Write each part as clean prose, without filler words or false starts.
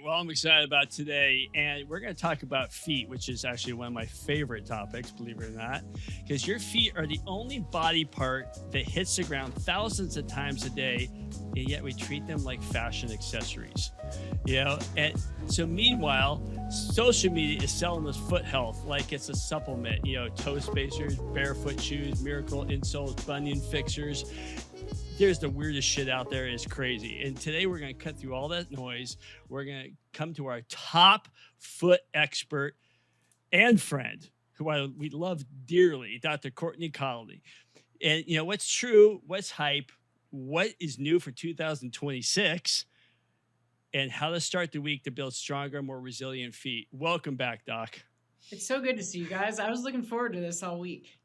well, I'm excited about today, and we're going to talk about feet, which is actually one of my favorite topics, believe it or not, because your feet are the only body part that hits the ground thousands of times a day, and yet we treat them like fashion accessories. And so meanwhile, social media is selling us foot health like it's a supplement. Toe spacers, barefoot shoes, miracle insoles, bunion fixers. There's the weirdest shit out there. It's crazy. And today we're going to cut through all that noise. We're going to come to our top foot expert and friend, who we love dearly, Dr. Courtney Conley. And what's true, what's hype, what is new for 2026, and how to start the week to build stronger, more resilient feet. Welcome back, Doc. It's so good to see you guys. I was looking forward to this all week.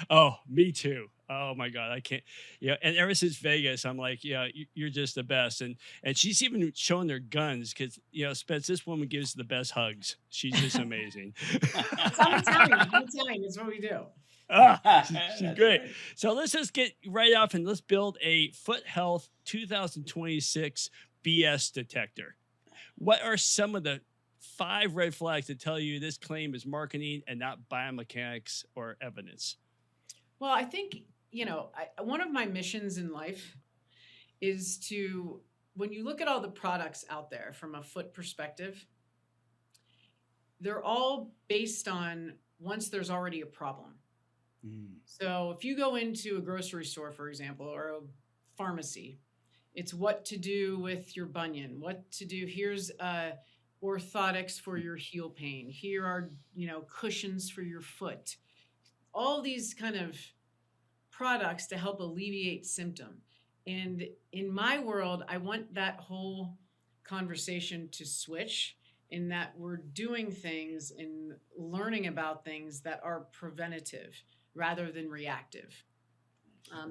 Oh, me too. Oh my God, I can't. And ever since Vegas, I'm like, you're just the best. And she's even showing their guns because Spence, this woman gives the best hugs. She's just amazing. I'm Italian. It's what we do. She's great. Right. So let's just get right off and let's build a Foot Health 2026 BS detector. What are some of the 5 red flags that tell you this claim is marketing and not biomechanics or evidence? Well, I think, one of my missions in life is to, when you look at all the products out there from a foot perspective, they're all based on once there's already a problem. So if you go into a grocery store, for example, or a pharmacy, it's what to do with your bunion, what to do. Here's orthotics for your heel pain. Here are, cushions for your foot. All these kind of products to help alleviate symptom. And in my world, I want that whole conversation to switch in that we're doing things and learning about things that are preventative rather than reactive.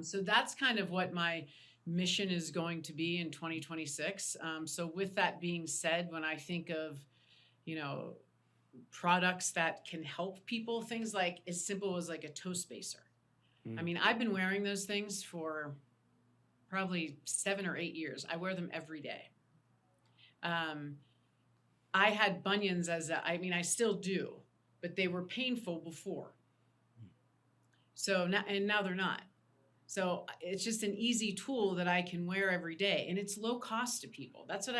So that's kind of what my mission is going to be in 2026. So with that being said, when I think of, products that can help people, things like as simple as like a toe spacer. I mean, I've been wearing those things for probably 7 or 8 years. I wear them every day. I had bunions I still do, but they were painful before. So now they're not. So it's just an easy tool that I can wear every day, and it's low cost to people. That's what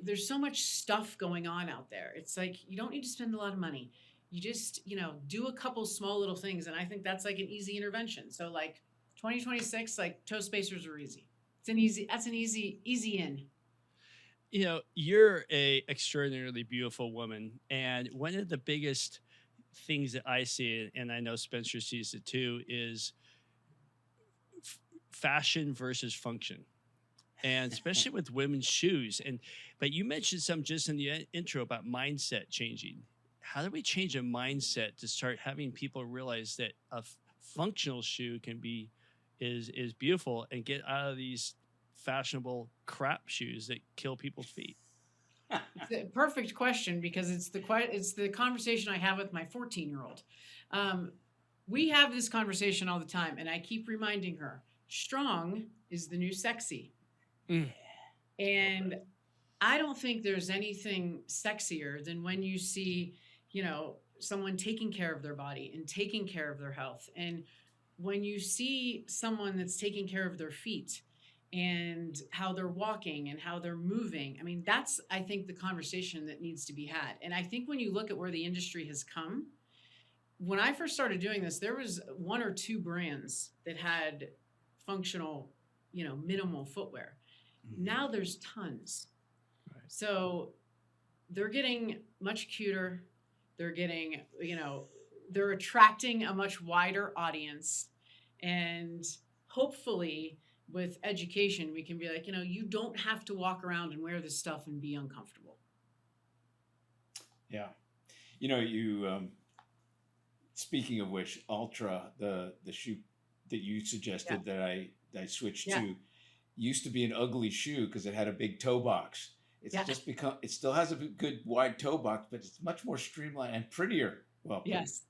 there's so much stuff going on out there. It's like, you don't need to spend a lot of money. You just, do a couple small little things. And I think that's like an easy intervention. So like 2026, like toe spacers are easy. That's an easy in. You're a extraordinarily beautiful woman. And one of the biggest things that I see, and I know Spencer sees it too, is fashion versus function. And especially with women's shoes. But you mentioned some just in the intro about mindset changing. How do we change a mindset to start having people realize that a functional shoe is beautiful and get out of these fashionable crap shoes that kill people's feet? It's a perfect question because it's the conversation I have with my 14-year-old. We have this conversation all the time, and I keep reminding her, strong is the new sexy. And I don't think there's anything sexier than when you see, someone taking care of their body and taking care of their health. And when you see someone that's taking care of their feet and how they're walking and how they're moving, I mean, that's, I think, the conversation that needs to be had. And I think when you look at where the industry has come, when I first started doing this, there was 1 or 2 brands that had functional, minimal footwear. Now there's tons. Right. So they're getting much cuter. They're getting, they're attracting a much wider audience. And hopefully with education, we can be like, you don't have to walk around and wear this stuff and be uncomfortable. Yeah. Speaking of which, Ultra, the shoe that you suggested that I switched to, used to be an ugly shoe because it had a big toe box. It's just become, it still has a good wide toe box, but it's much more streamlined and prettier. Well,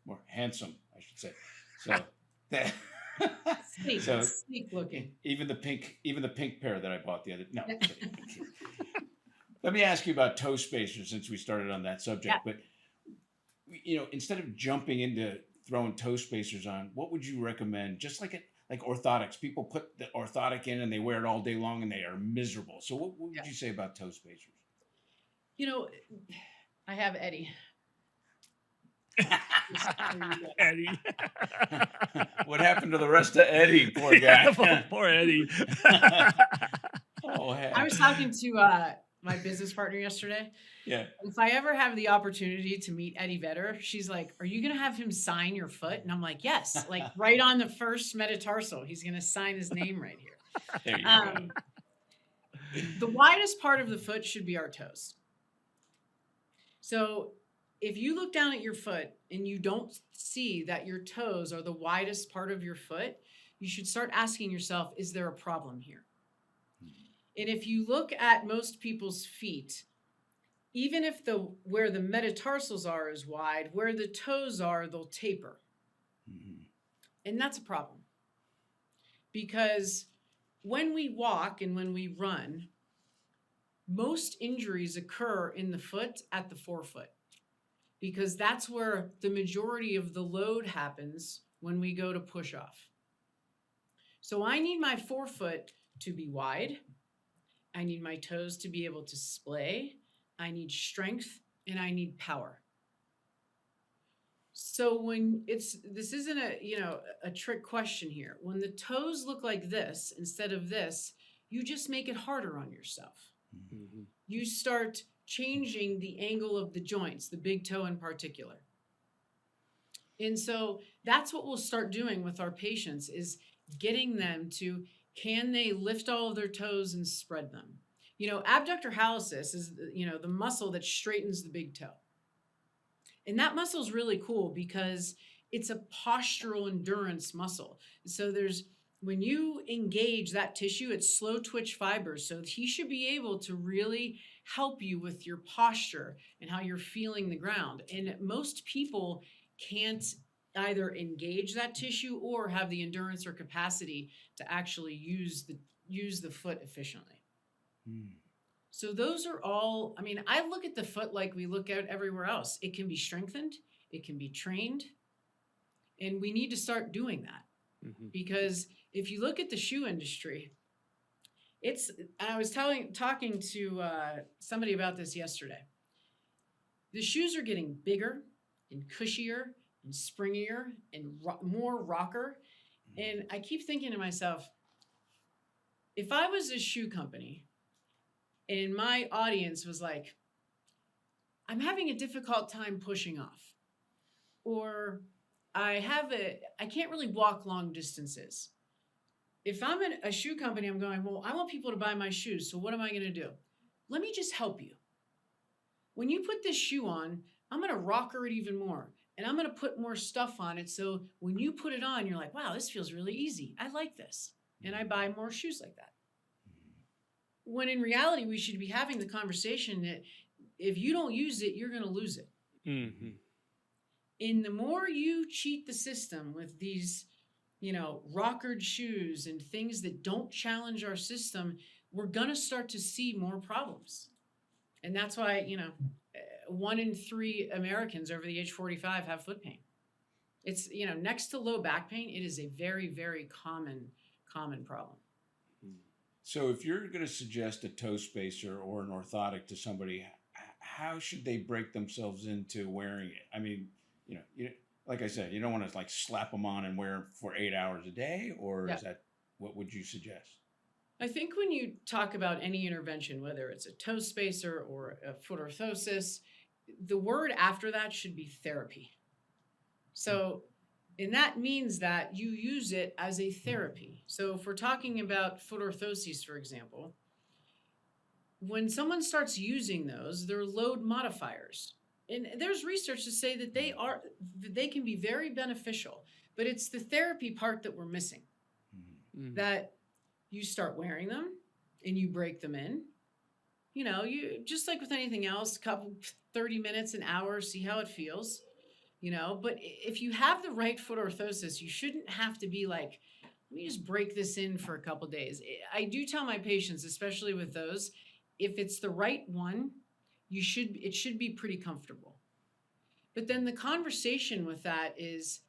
more handsome, I should say. So that sleek looking. Even the pink pair that I bought the other, no. Let me ask you about toe spacers since we started on that subject. Yeah. But instead of jumping into throwing toe spacers on, what would you recommend? Just like orthotics, people put the orthotic in and they wear it all day long and they are miserable. So what would you say about toe spacers? I have Eddie. Eddie. What happened to the rest of Eddie? Poor guy. Poor Eddie. I was talking to my business partner yesterday. Yeah. If I ever have the opportunity to meet Eddie Vedder, she's like, "Are you going to have him sign your foot?" And I'm like, "Yes." Like right on the first metatarsal, he's going to sign his name right here. There you go. The widest part of the foot should be our toes. So if you look down at your foot and you don't see that your toes are the widest part of your foot, you should start asking yourself, is there a problem here? And if you look at most people's feet, even if where the metatarsals are is wide, where the toes are, they'll taper. Mm-hmm. And that's a problem. Because when we walk and when we run, most injuries occur in the foot at the forefoot, because that's where the majority of the load happens when we go to push off. So I need my forefoot to be wide. I need my toes to be able to splay. I need strength and I need power. So when this isn't a trick question here. When the toes look like this instead of this, you just make it harder on yourself. Mm-hmm. You start changing the angle of the joints, the big toe in particular. And so that's what we'll start doing with our patients, is getting them to, can they lift all of their toes and spread them? Abductor hallucis is, the muscle that straightens the big toe. And that muscle is really cool because it's a postural endurance muscle. So when you engage that tissue, it's slow twitch fibers. So he should be able to really help you with your posture and how you're feeling the ground. And most people can't either engage that tissue or have the endurance or capacity to actually use the foot efficiently. So those are all, I look at the foot like we look at everywhere else. It can be strengthened, it can be trained, and we need to start doing that. Mm-hmm. Because if you look at the shoe industry, I was talking to somebody about this yesterday. The shoes are getting bigger and cushier and springier and more rocker. And I keep thinking to myself, if I was a shoe company and my audience was like, I'm having a difficult time pushing off, or I can't really walk long distances. If I'm a shoe company, I'm going, well, I want people to buy my shoes. So what am I going to do? Let me just help you. When you put this shoe on, I'm going to rocker it even more. And I'm going to put more stuff on it. So when you put it on, you're like, wow, this feels really easy. I like this. And I buy more shoes like that. When in reality, we should be having the conversation that if you don't use it, you're going to lose it. Mm-hmm. And the more you cheat the system with these, rockered shoes and things that don't challenge our system, we're going to start to see more problems. And that's why, 1 in 3 Americans over the age 45 have foot pain. It's, next to low back pain, it is a very, very common problem. So if you're going to suggest a toe spacer or an orthotic to somebody, how should they break themselves into wearing it? Like I said, you don't want to slap them on and wear them for 8 hours a day, or is that, what would you suggest? I think when you talk about any intervention, whether it's a toe spacer or a foot orthosis, the word after that should be therapy. So, and that means that you use it as a therapy. So if we're talking about foot orthoses, for example, when someone starts using those, they're load modifiers. And there's research to say that they can be very beneficial, but it's the therapy part that we're missing. Mm-hmm. That you start wearing them and you break them in. You just like with anything else, 30 minutes, an hour, see how it feels. But if you have the right foot orthosis, you shouldn't have to be like, let me just break this in for a couple days. I do tell my patients, especially with those, if it's the right one, it should be pretty comfortable. But then the conversation with that is,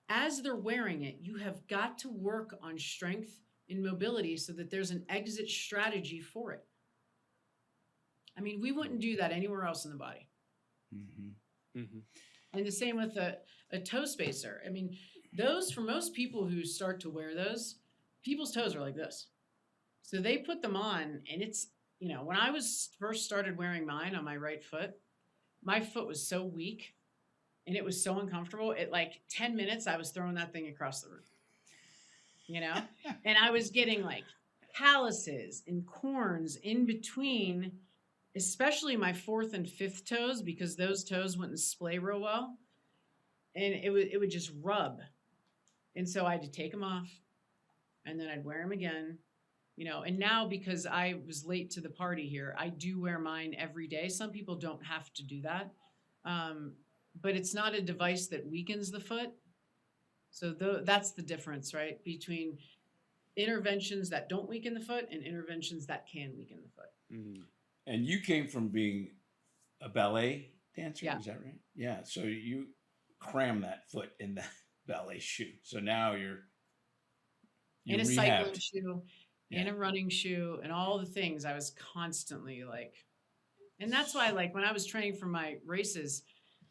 as they're wearing it, you have got to work on strength and mobility so that there's an exit strategy for it. I mean, we wouldn't do that anywhere else in the body. Mm-hmm. Mm-hmm. And the same with a toe spacer. I mean, those, for most people who start to wear those, people's toes are like this. So they put them on, and it's, you know, when I was first started wearing mine on my right foot, my foot was so weak and it was so uncomfortable. At like 10 minutes, I was throwing that thing across the room, you know, and I was getting like calluses and corns in between, especially my fourth and fifth toes, because those toes wouldn't splay real well. And it would just rub. And so I had to take them off, and then I'd wear them again, you know. And now, because I was late to the party here, I do wear mine every day. Some people don't have to do that. But it's not a device that weakens the foot. So that's the difference, right? Between interventions that don't weaken the foot and interventions that can weaken the foot. Mm-hmm. And you came from being a ballet dancer, Yeah. Is that right? Yeah. So you cram that foot in that ballet shoe. So now you're in a rehabbed. cycling shoe, Yeah. in a running shoe, and all the things. I was constantly like, and that's why, like, when I was training for my races,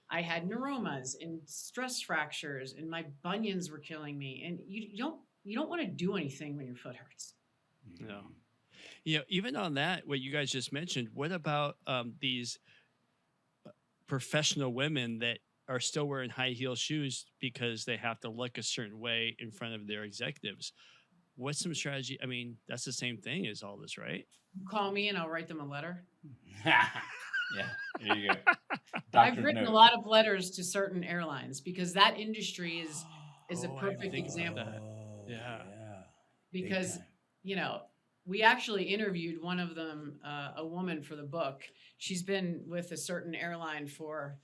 I had neuromas and stress fractures, and my bunions were killing me. And you don't want to do anything when your foot hurts. No. You know, even on that, what you guys just mentioned, what about these professional women that are still wearing high heel shoes because they have to look a certain way in front of their executives? What's some strategy? I mean, that's the same thing as all this, right? Call me and I'll write them a letter. Yeah, there you go. I've written a lot of letters to certain airlines because that industry is a Oh, I perfect didn't think about example. that. Yeah. Because, you know, we actually interviewed one of them, a woman, for the book. She's been with a certain airline for,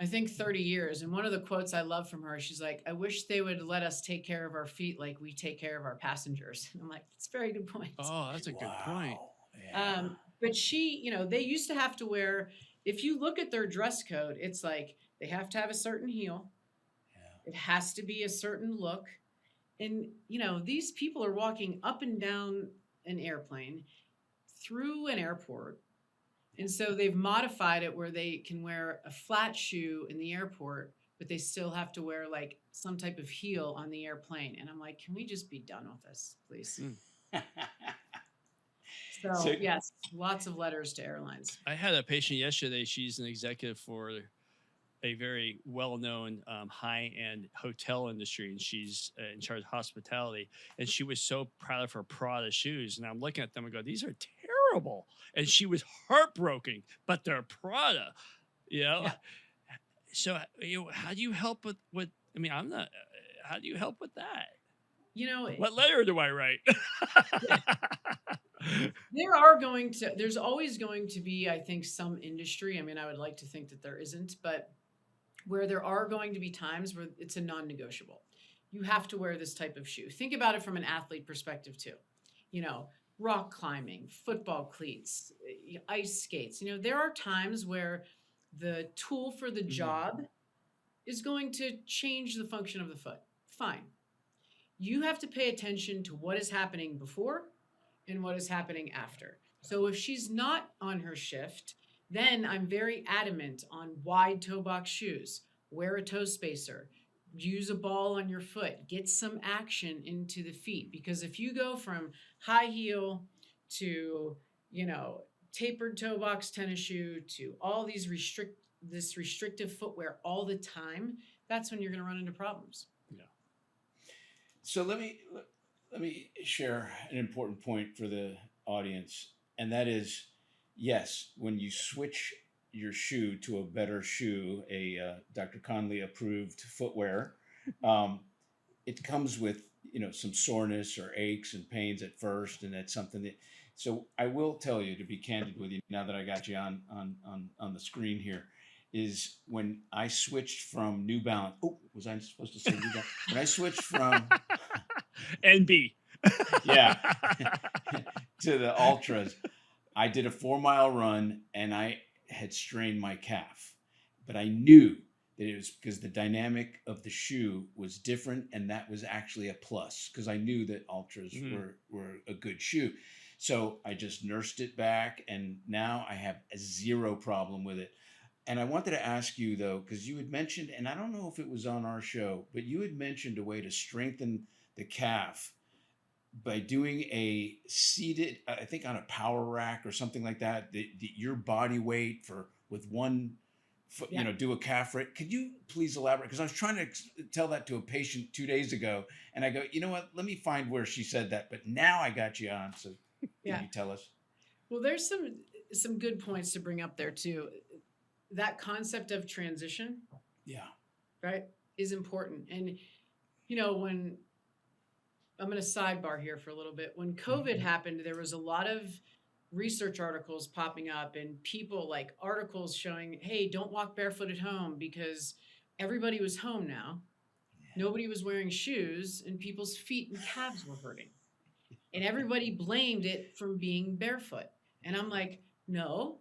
I think, 30 years. And one of the quotes I love from her, she's like, "I wish they would let us take care of our feet like we take care of our passengers." And I'm like, that's a very good point. Oh, that's a good point. Yeah. But she, you know, they used to have to wear, if you look at their dress code, it's like they have to have a certain heel. Yeah. It has to be a certain look. And, you know, these people are walking up and down an airplane, through an airport. And so they've modified it where they can wear a flat shoe in the airport, but they still have to wear like some type of heel on the airplane. And I'm like, can we just be done with this, please? So yes, lots of letters to airlines. I had a patient yesterday. She's an executive for a very well-known high-end hotel industry, and she's in charge of hospitality. And she was so proud of her Prada shoes. And I'm looking at them and go, "These are terrible." And she was heartbroken, but they're Prada, you know? Yeah. So, you know, how do you help with I mean, I'm not, how do you help with that? You know, what letter do I write? There's always going to be, I think, some industry. I mean, I would like to think that there isn't, but where there are going to be times where it's a non-negotiable. You have to wear this type of shoe. Think about it from an athlete perspective too. You know, rock climbing, football cleats, ice skates. You know, there are times where the tool for the job is going to change the function of the foot. Fine. You have to pay attention to what is happening before and what is happening after. So if she's not on her shift, then I'm very adamant on wide toe box shoes. Wear a toe spacer. Use a ball on your foot. Get some action into the feet. Because if you go from high heel to, you know, tapered toe box tennis shoe to all these restrictive footwear all the time, that's when you're going to run into problems. Yeah. So let me share an important point for the audience, and that is, yes, when you switch your shoe to a better shoe, a Dr. Conley approved footwear, it comes with, you know, some soreness or aches and pains at first, and that's something that. So I will tell you, to be candid with you, now that I got you on the screen here, is when I switched from New Balance. Oh, was I supposed to say New Balance? When I switched from NB, yeah, to the Ultras, I did a 4-mile run and I had strained my calf, but I knew that it was because the dynamic of the shoe was different, and that was actually a plus because I knew that Ultras were a good shoe. So I just nursed it back, and now I have a zero problem with it. And I wanted to ask you though, because you had mentioned, and I don't know if it was on our show, but you had mentioned a way to strengthen the calf by doing a seated, I think on a power rack or something like that, your body weight with one foot, do a calf rate. Could you please elaborate? Because I was trying to tell that to a patient 2 days ago, and I go, you know what? Let me find where she said that. But now I got you on, so can you tell us? Well, there's some good points to bring up there too. That concept of transition, right, is important. And when I'm going to sidebar here for a little bit. When COVID happened, there was a lot of research articles popping up and people like articles showing, hey, don't walk barefoot at home because everybody was home now. Nobody was wearing shoes and people's feet and calves were hurting. And everybody blamed it from being barefoot. And I'm like, no,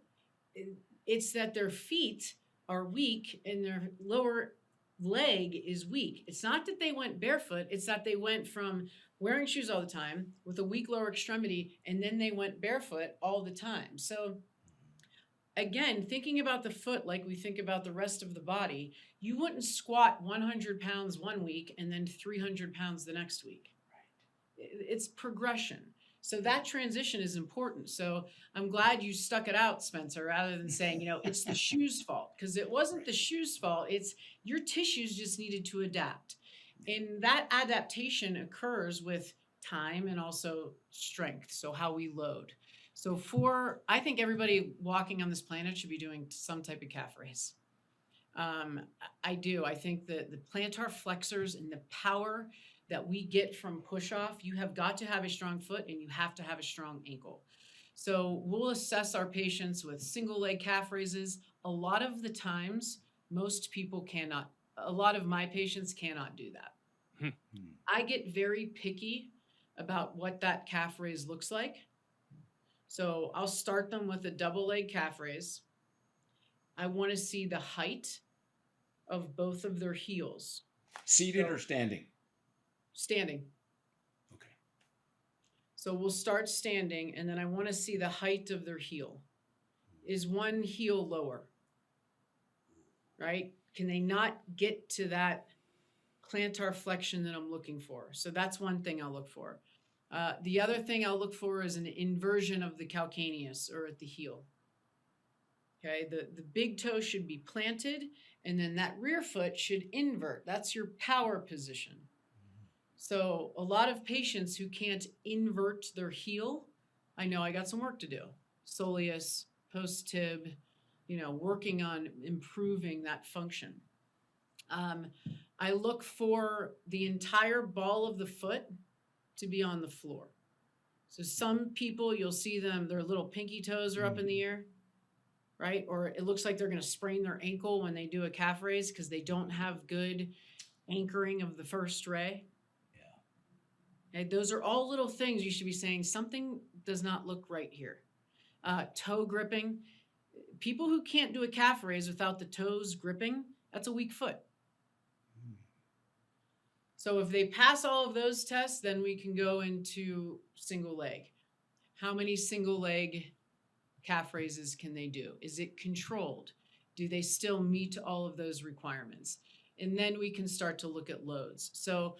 it's that their feet are weak and their lower leg is weak. It's not that they went barefoot. It's that they went from wearing shoes all the time with a weak lower extremity, and then they went barefoot all the time. So again, thinking about the foot like we think about the rest of the body, you wouldn't squat 100 pounds one week and then 300 pounds the next week. It's progression. So that transition is important. So I'm glad you stuck it out, Spencer, rather than saying, it's the shoe's fault, because it wasn't the shoe's fault. It's your tissues just needed to adapt. And that adaptation occurs with time and also strength. So how we load. So I think everybody walking on this planet should be doing some type of calf raise. I do. I think that the plantar flexors and the power that we get from push off, you have got to have a strong foot and you have to have a strong ankle. So we'll assess our patients with single leg calf raises. A lot of the times, most people cannot, a lot of my patients cannot do that. I get very picky about what that calf raise looks like. So I'll start them with a double leg calf raise. I want to see the height of both of their heels. Seated or standing? Standing. Okay. So we'll start standing, and then I want to see the height of their heel. Is one heel lower? Right? Can they not get to that plantar flexion that I'm looking for? So that's one thing I'll look for. The other thing I'll look for is an inversion of the calcaneus, or at the heel. Okay, the big toe should be planted, and then that rear foot should invert. That's your power position. So a lot of patients who can't invert their heel, I know I got some work to do. Soleus, post-tib, working on improving that function. I look for the entire ball of the foot to be on the floor. So some people, you'll see them, their little pinky toes are up in the air, right? Or it looks like they're going to sprain their ankle when they do a calf raise because they don't have good anchoring of the first ray. Yeah. Okay, those are all little things you should be saying, something does not look right here. Toe gripping. People who can't do a calf raise without the toes gripping, that's a weak foot. So if they pass all of those tests, then we can go into single leg. How many single leg calf raises can they do? Is it controlled? Do they still meet all of those requirements? And then we can start to look at loads. So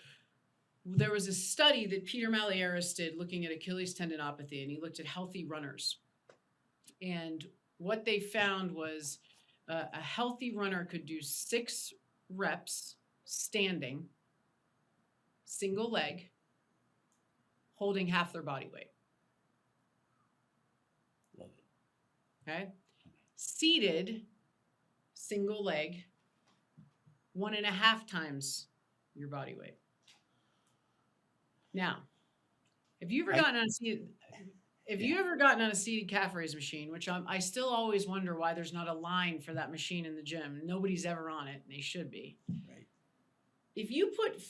there was a study that Peter Malieris did looking at Achilles tendinopathy, and he looked at healthy runners. And what they found was a healthy runner could do 6 reps standing, single leg, holding half their body weight. Love it. Okay. Seated, single leg, 1.5 times your body weight. Now, have you ever gotten on a seated, you ever gotten on a seated calf raise machine, which I still always wonder why there's not a line for that machine in the gym. Nobody's ever on it, and they should be. Right. If you put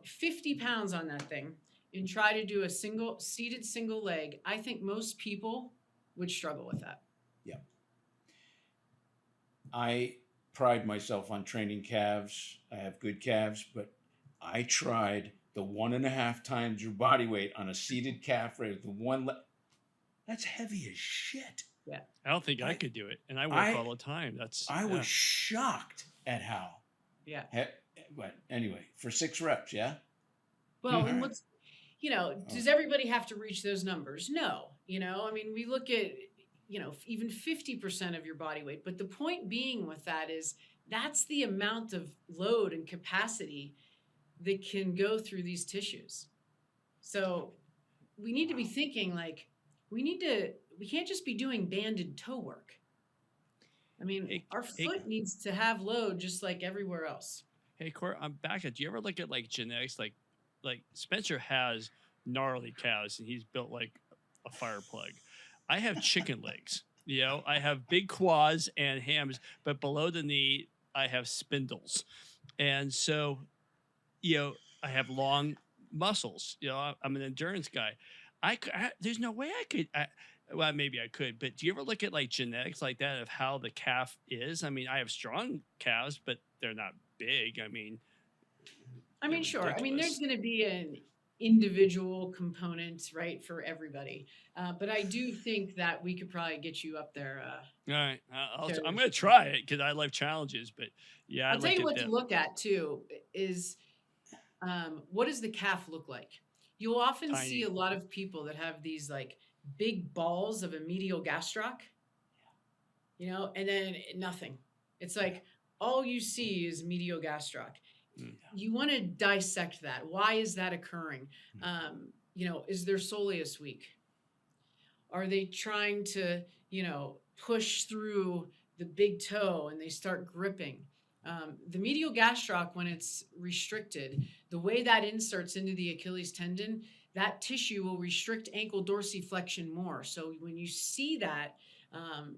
50 pounds on that thing and try to do a seated single leg, I think most people would struggle with that. Yeah. I pride myself on training calves. I have good calves, but I tried the 1.5 times your body weight on a seated calf raise. That's heavy as shit. Yeah. I don't think I could do it, and I work all the time. I was shocked at how. Yeah. But anyway, for 6 reps, yeah. Well, and what's, does everybody have to reach those numbers? No. I mean, we look at, even 50% of your body weight. But the point being with that is that's the amount of load and capacity that can go through these tissues. So we need to be thinking like, we can't just be doing banded toe work. I mean, our foot needs to have load just like everywhere else. Hey, Court, I'm back at. Do you ever look at like genetics? Like Spencer has gnarly calves, and he's built like a fire plug. I have chicken legs. I have big quads and hams, but below the knee, I have spindles, and so, I have long muscles. I'm an endurance guy. There's no way I could. Well, maybe I could, but do you ever look at like genetics like that of how the calf is? I mean, I have strong calves, but they're not big. I mean, sure. Ridiculous. I mean, there's going to be an individual component, right, for everybody. But I do think that we could probably get you up there. All right, I'm going to try it because I love challenges. But yeah, I'll tell you what to look at too is what does the calf look like? You'll often see a lot of people that have these like big balls of a medial gastroc, and then nothing. It's like all you see is medial gastroc. You want to dissect that. Why is that occurring? Is their soleus weak? Are they trying to, push through the big toe and they start gripping? The medial gastroc, when it's restricted, the way that inserts into the Achilles tendon, that tissue will restrict ankle dorsiflexion more. So when you see that,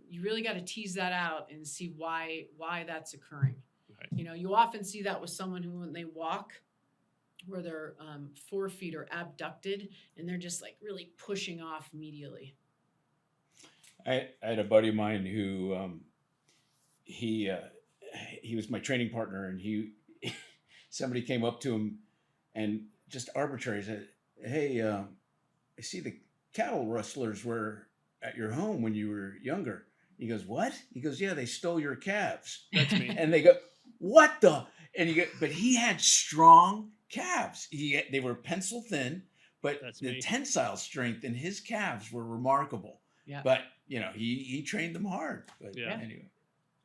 you really got to tease that out and see why that's occurring. Right. You often see that with someone who, when they walk, where their forefeet are abducted and they're just like really pushing off medially. I had a buddy of mine who he was my training partner, and somebody came up to him and just arbitrary said, "Hey, I see the cattle rustlers were at your home when you were younger." He goes, "What?" He goes, "Yeah, they stole your calves." That's me. And they go, "What the?" And but he had strong calves. They were pencil thin, but the tensile strength in his calves were remarkable. Yeah. But he trained them hard. But anyway,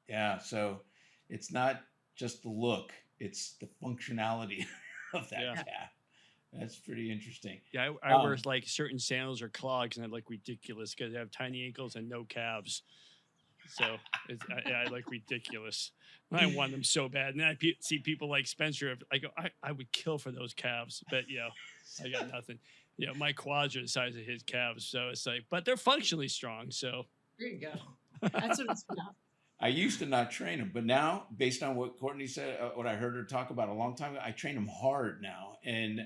yeah. So it's not just the look; it's the functionality of that calf. That's pretty interesting. Yeah, I wear like certain sandals or clogs, and I look ridiculous because I have tiny ankles and no calves. So I look ridiculous. I want them so bad. And then I see people like Spencer. I go, I would kill for those calves, but I got nothing. My quads are the size of his calves, so it's like, but they're functionally strong. So there you go. That's what it's about. I used to not train them, but now, based on what Courtney said, what I heard her talk about a long time ago, I train them hard now, and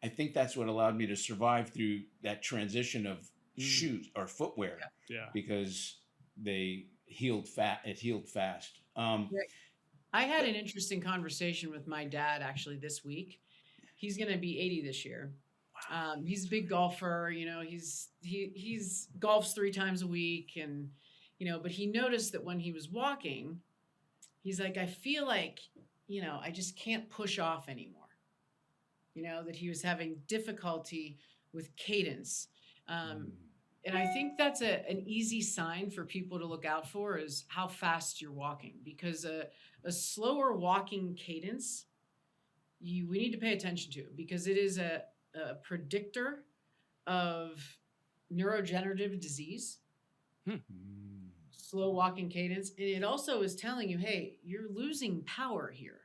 I think that's what allowed me to survive through that transition of shoes or footwear. Yeah. Because they healed fast. I had an interesting conversation with my dad actually this week. He's going to be 80 this year. Wow. He's a big golfer. He's golfs 3 times a week, and but he noticed that when he was walking, he's like, I feel like I just can't push off anymore. That he was having difficulty with cadence. And I think that's an easy sign for people to look out for is how fast you're walking, because a slower walking cadence, we need to pay attention to, because it is a predictor of neurodegenerative disease. Slow walking cadence. And it also is telling you, hey, you're losing power here.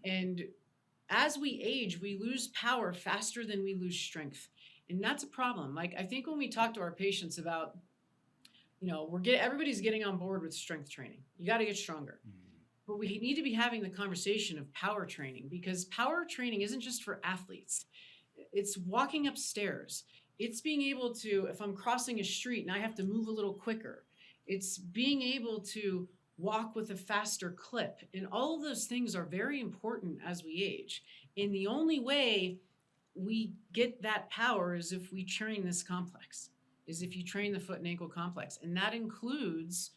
And as we age, we lose power faster than we lose strength. And that's a problem. Like, I think when we talk to our patients about, everybody's getting on board with strength training. You got to get stronger. But we need to be having the conversation of power training, because power training isn't just for athletes. It's walking upstairs. It's being able to, if I'm crossing a street and I have to move a little quicker, it's being able to walk with a faster clip. And all of those things are very important as we age. And the only way we get that power is if we train this complex, is if you train the foot and ankle complex. And that includes,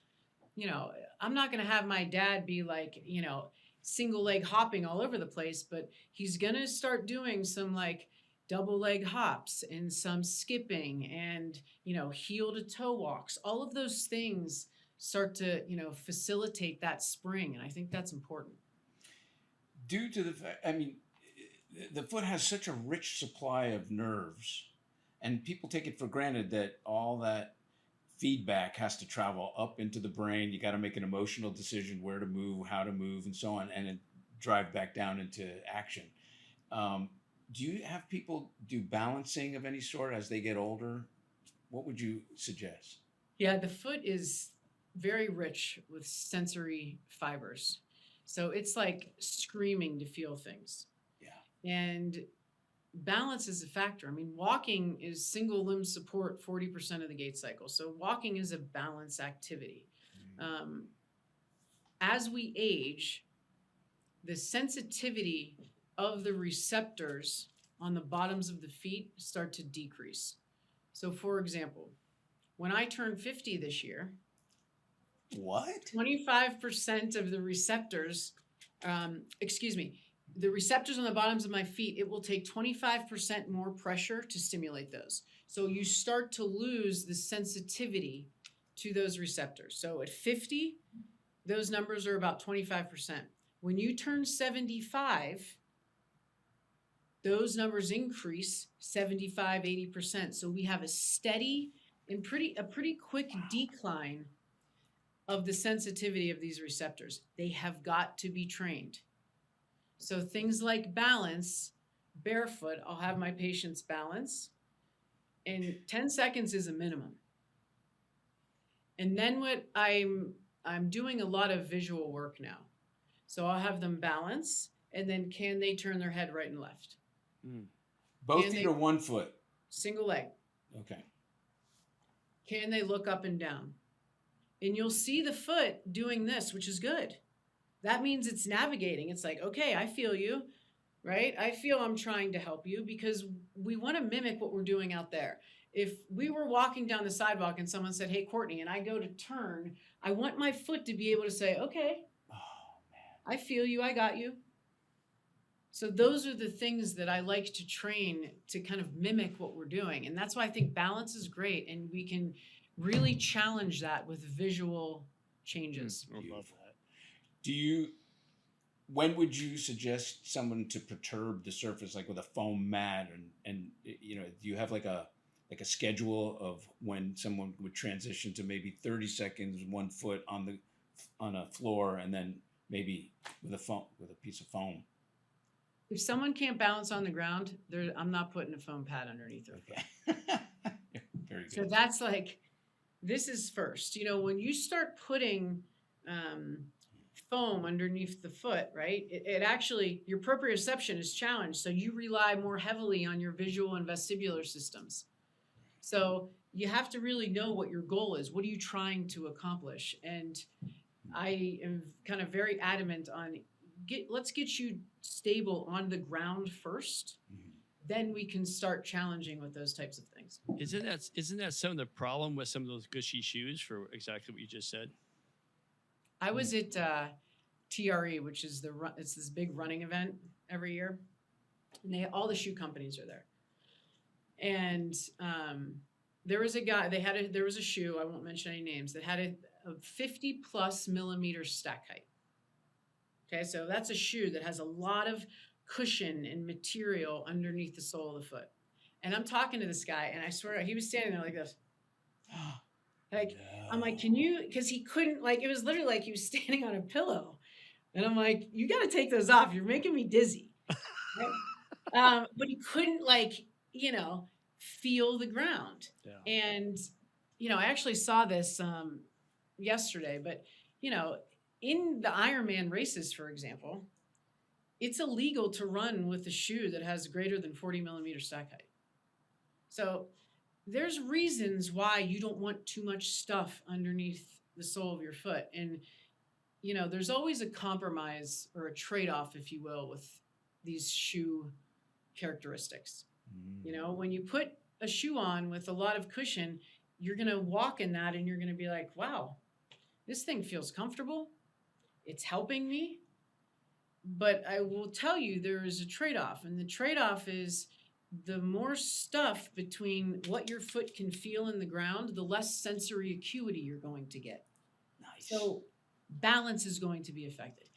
you know, I'm not going to have my dad be like, you know, single leg hopping all over the place, but he's going to start doing some like double leg hops and some skipping and, you know, heel to toe walks. All of those things start to, you know, facilitate that spring. And I think that's important. Due to the fact, I mean, the foot has such a rich supply of nerves, and people take it for granted that all that feedback has to travel up into the brain. You got to make an emotional decision where to move, how to move, and so on, and then drive back down into action. Do you have people do balancing of any sort as they get older? What would you suggest? Yeah, the foot is very rich with sensory fibers. So it's like screaming to feel things. Yeah. And balance is a factor. I mean, walking is single limb support 40% of the gait cycle. So walking is a balance activity. As we age, the sensitivity of the receptors on the bottoms of the feet start to decrease. So for example, when I turned 50 this year, what? 25% of the receptors, the receptors on the bottoms of my feet, it will take 25% more pressure to stimulate those. So you start to lose the sensitivity to those receptors. So at 50, those numbers are about 25%. When you turn 75, those numbers increase 75, 80%. So we have a steady and a pretty quick decline of the sensitivity of these receptors. They have got to be trained. So things like balance, barefoot, I'll have my patients balance, and 10 seconds is a minimum. And then what I'm doing a lot of visual work now. So I'll have them balance, and then can they turn their head right and left? Both feet or one foot? Single leg. Okay. Can they look up and down? And you'll see the foot doing this, which is good. That means it's navigating. It's like, okay, I feel you, right? I feel I'm trying to help you, because we want to mimic what we're doing out there. If we were walking down the sidewalk and someone said, hey, Courtney, and I go to turn, I want my foot to be able to say, okay, I feel you, I got you. So those are the things that I like to train to kind of mimic what we're doing. And that's why I think balance is great. And we can really challenge that with visual changes. I love that. When would you suggest someone to perturb the surface, like with a foam mat, and you know, do you have like a schedule of when someone would transition to maybe 30 seconds, 1 foot on a floor, and then maybe with a piece of foam? If someone can't balance on the ground, I'm not putting a foam pad underneath their foot. Very good. So that's like, this is first. You know, when you start putting foam underneath the foot, right? It actually, your proprioception is challenged. So you rely more heavily on your visual and vestibular systems. So you have to really know what your goal is. What are you trying to accomplish? And I am kind of very adamant on let's get you stable on the ground first. Then we can start challenging with those types of things. Isn't that some of the problem with some of those gushy shoes for exactly what you just said? I was at TRE, which is it's this big running event every year, and all the shoe companies are there. And there was a guy. There was a shoe. I won't mention any names that had a 50+ millimeter stack height. Okay, so that's a shoe that has a lot of cushion and material underneath the sole of the foot. And I'm talking to this guy, and I swear he was standing there like this. Like, no. I'm like, can you, because he couldn't, like, it was literally like he was standing on a pillow. And I'm like, you got to take those off. You're making me dizzy. Right? But he couldn't, like, you know, feel the ground. Yeah. And, you know, I actually saw this yesterday, but, you know, in the Ironman races, for example, it's illegal to run with a shoe that has greater than 40 millimeter stack height. So there's reasons why you don't want too much stuff underneath the sole of your foot. And, there's always a compromise or a trade-off, if you will, with these shoe characteristics. When you put a shoe on with a lot of cushion, you're going to walk in that and you're going to be like, wow, this thing feels comfortable. It's helping me. But I will tell you, there is a trade-off. And the trade-off is the more stuff between what your foot can feel in the ground, the less sensory acuity you're going to get. Nice. So balance is going to be affected.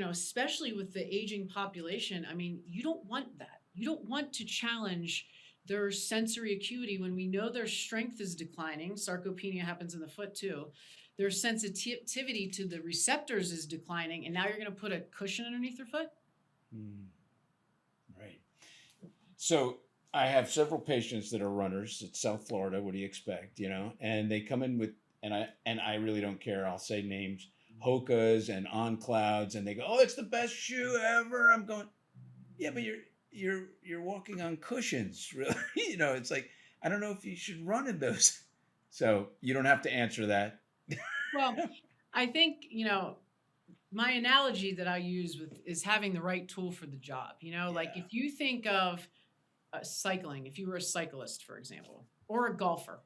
Especially with the aging population, I mean, you don't want that. You don't want to challenge their sensory acuity when we know their strength is declining. Sarcopenia happens in the foot too. Their sensitivity to the receptors is declining, and now you're going to put a cushion underneath their foot? Right. So I have several patients that are runners at South Florida. What do you expect? And they come in with, and I really don't care. I'll say names, Hoka's and On Clouds, and they go, "Oh, it's the best shoe ever." I'm going, "Yeah, but you're walking on cushions, really." It's like, I don't know if you should run in those. So you don't have to answer that. Well, I think, my analogy that I use is having the right tool for the job. Like if you think of cycling, if you were a cyclist, for example, or a golfer,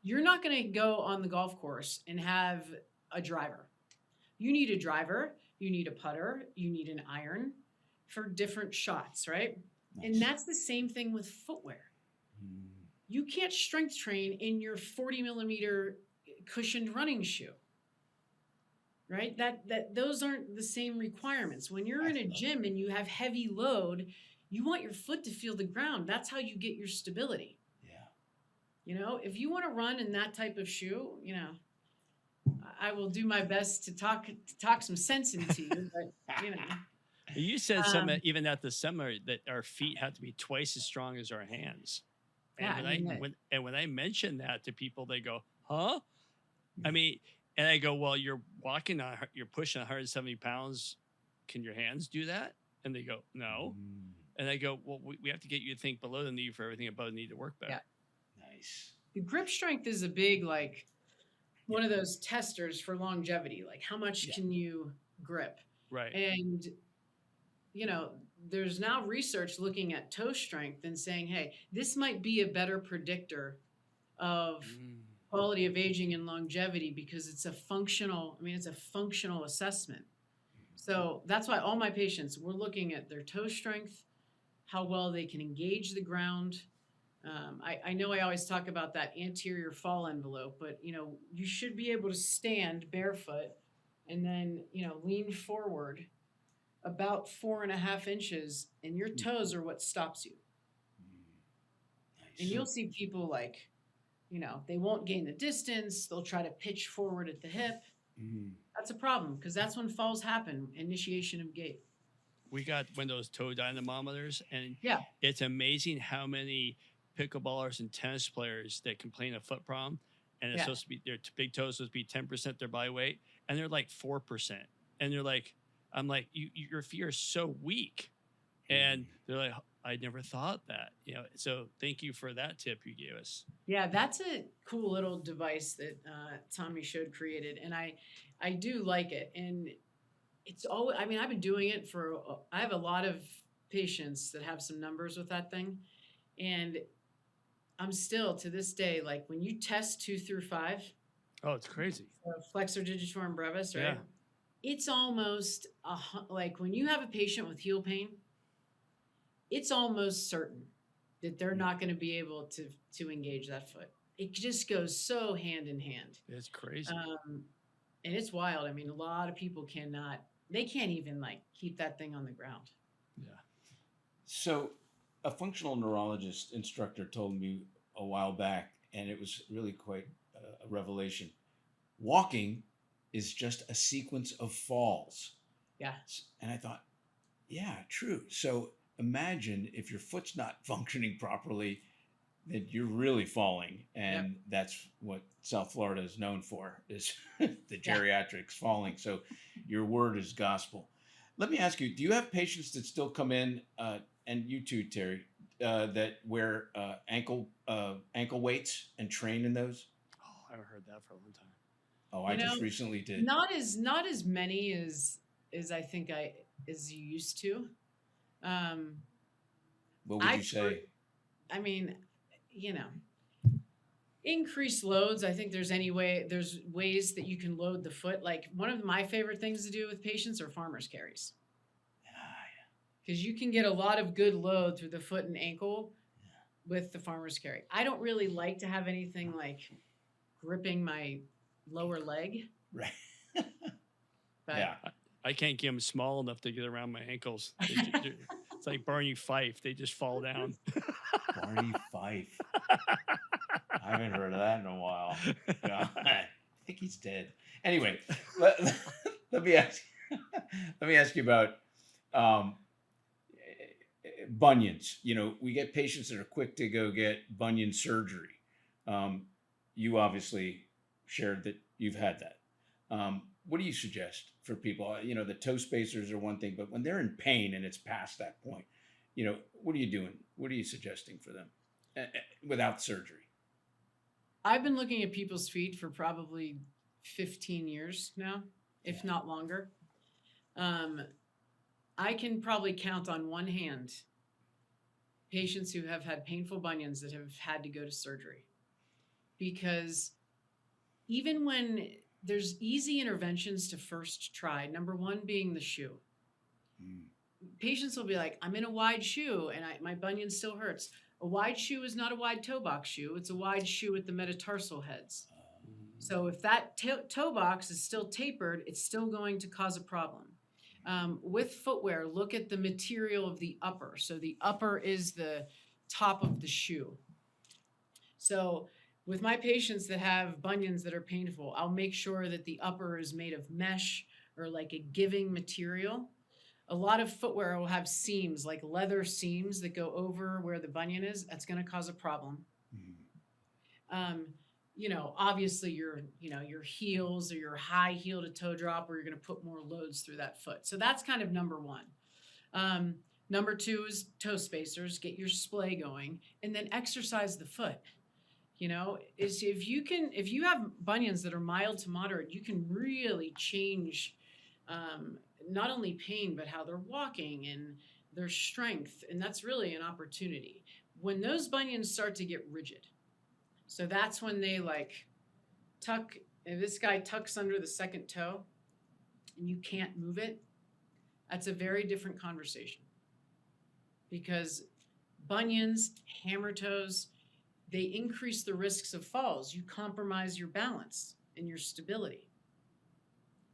you're not going to go on the golf course and have a driver. You need a driver, you need a putter, you need an iron for different shots, right? Nice. And that's the same thing with footwear. You can't strength train in your 40 millimeter cushioned running shoe, right? Those aren't the same requirements. When you're in a gym and you have heavy load, you want your foot to feel the ground. That's how you get your stability. Yeah. If you want to run in that type of shoe, I will do my best to talk some sense into you, but You said something even at the seminar that our feet have to be twice as strong as our hands. And when I mention that to people, they go, "Huh?" I mean, and I go, "Well, you're pushing 170 pounds. Can your hands do that?" And they go, "No." And I go, "Well, we have to get you to think below the knee for everything above the knee to work better." Yeah. Nice. The grip strength is a big, one of those testers for longevity. Like, how much can you grip? Right. And, there's now research looking at toe strength and saying, hey, this might be a better predictor of quality of aging and longevity because it's a functional assessment. So that's why all my patients, we're looking at their toe strength, how well they can engage the ground. I know I always talk about that anterior fall envelope, but you should be able to stand barefoot and then lean forward about 4.5 inches, and your toes are what stops you. Nice. And you'll see people they won't gain the distance. They'll try to pitch forward at the hip. That's a problem because that's when falls happen, initiation of gait. We got one of those toe dynamometers, and it's amazing how many pickleballers and tennis players that complain of foot problem, and it's supposed to be their big toes supposed to be 10% their body weight, and they're like 4%, and they're like, I'm like, your feet are so weak, and they're like, I never thought that, So thank you for that tip you gave us. Yeah, that's a cool little device that Tommy Shode created, and I do like it, and it's always. I mean, I've been doing it I have a lot of patients that have some numbers with that thing, and I'm still to this day when you test 2 through 5. Oh, it's crazy. Flexor digitorum brevis, right? Yeah. It's almost when you have a patient with heel pain, it's almost certain that they're not going to be able to engage that foot. It just goes so hand in hand. It's crazy. And it's wild. I mean, a lot of people can't even keep that thing on the ground. Yeah. So a functional neurologist instructor told me a while back, and it was really quite a revelation. Walking is just a sequence of falls. Yeah. And I thought, yeah, true. So imagine if your foot's not functioning properly, that you're really falling. And that's what South Florida is known for, is the geriatrics falling. So your word is gospel. Let me ask you, do you have patients that still come in, and you too, Terry, that wear ankle weights and train in those? Oh, I haven't heard that for a long time. Oh, I just recently did. Not as many as I think as you used to. What would you say? I mean, increase loads. I think there's ways that you can load the foot. Like one of my favorite things to do with patients are farmer's carries. Because you can get a lot of good load through the foot and ankle with the farmer's carry. I don't really like to have anything like gripping my lower leg. Right. But yeah. I can't get them small enough to get around my ankles. It's like Barney Fife. They just fall down. Barney Fife. I haven't heard of that in a while. Yeah, I think he's dead. Anyway, let me ask you about bunions. We get patients that are quick to go get bunion surgery. You obviously shared that you've had that. What do you suggest for people? The toe spacers are one thing, but when they're in pain and it's past that point, what are you doing? What are you suggesting for them without surgery? I've been looking at people's feet for probably 15 years now, if not longer. I can probably count on one hand patients who have had painful bunions that have had to go to surgery. Because even when there's easy interventions to first try, number one being the shoe. Patients will be like, I'm in a wide shoe and my bunion still hurts. A wide shoe is not a wide toe box shoe. It's a wide shoe with the metatarsal heads. So if that toe box is still tapered, it's still going to cause a problem. With footwear, look at the material of the upper. So the upper is the top of the shoe. So with my patients that have bunions that are painful, I'll make sure that the upper is made of mesh or like a giving material. A lot of footwear will have seams, like leather seams that go over where the bunion is. That's going to cause a problem. Obviously your heels or your high heel to toe drop, where you're going to put more loads through that foot. So that's kind of number one. Number two is toe spacers. Get your splay going, and then exercise the foot. If you have bunions that are mild to moderate, you can really change not only pain, but how they're walking and their strength. And that's really an opportunity. When those bunions start to get rigid, so that's when they tuck, if this guy tucks under the second toe and you can't move it, that's a very different conversation. Because bunions, hammer toes, they increase the risks of falls. You compromise your balance and your stability.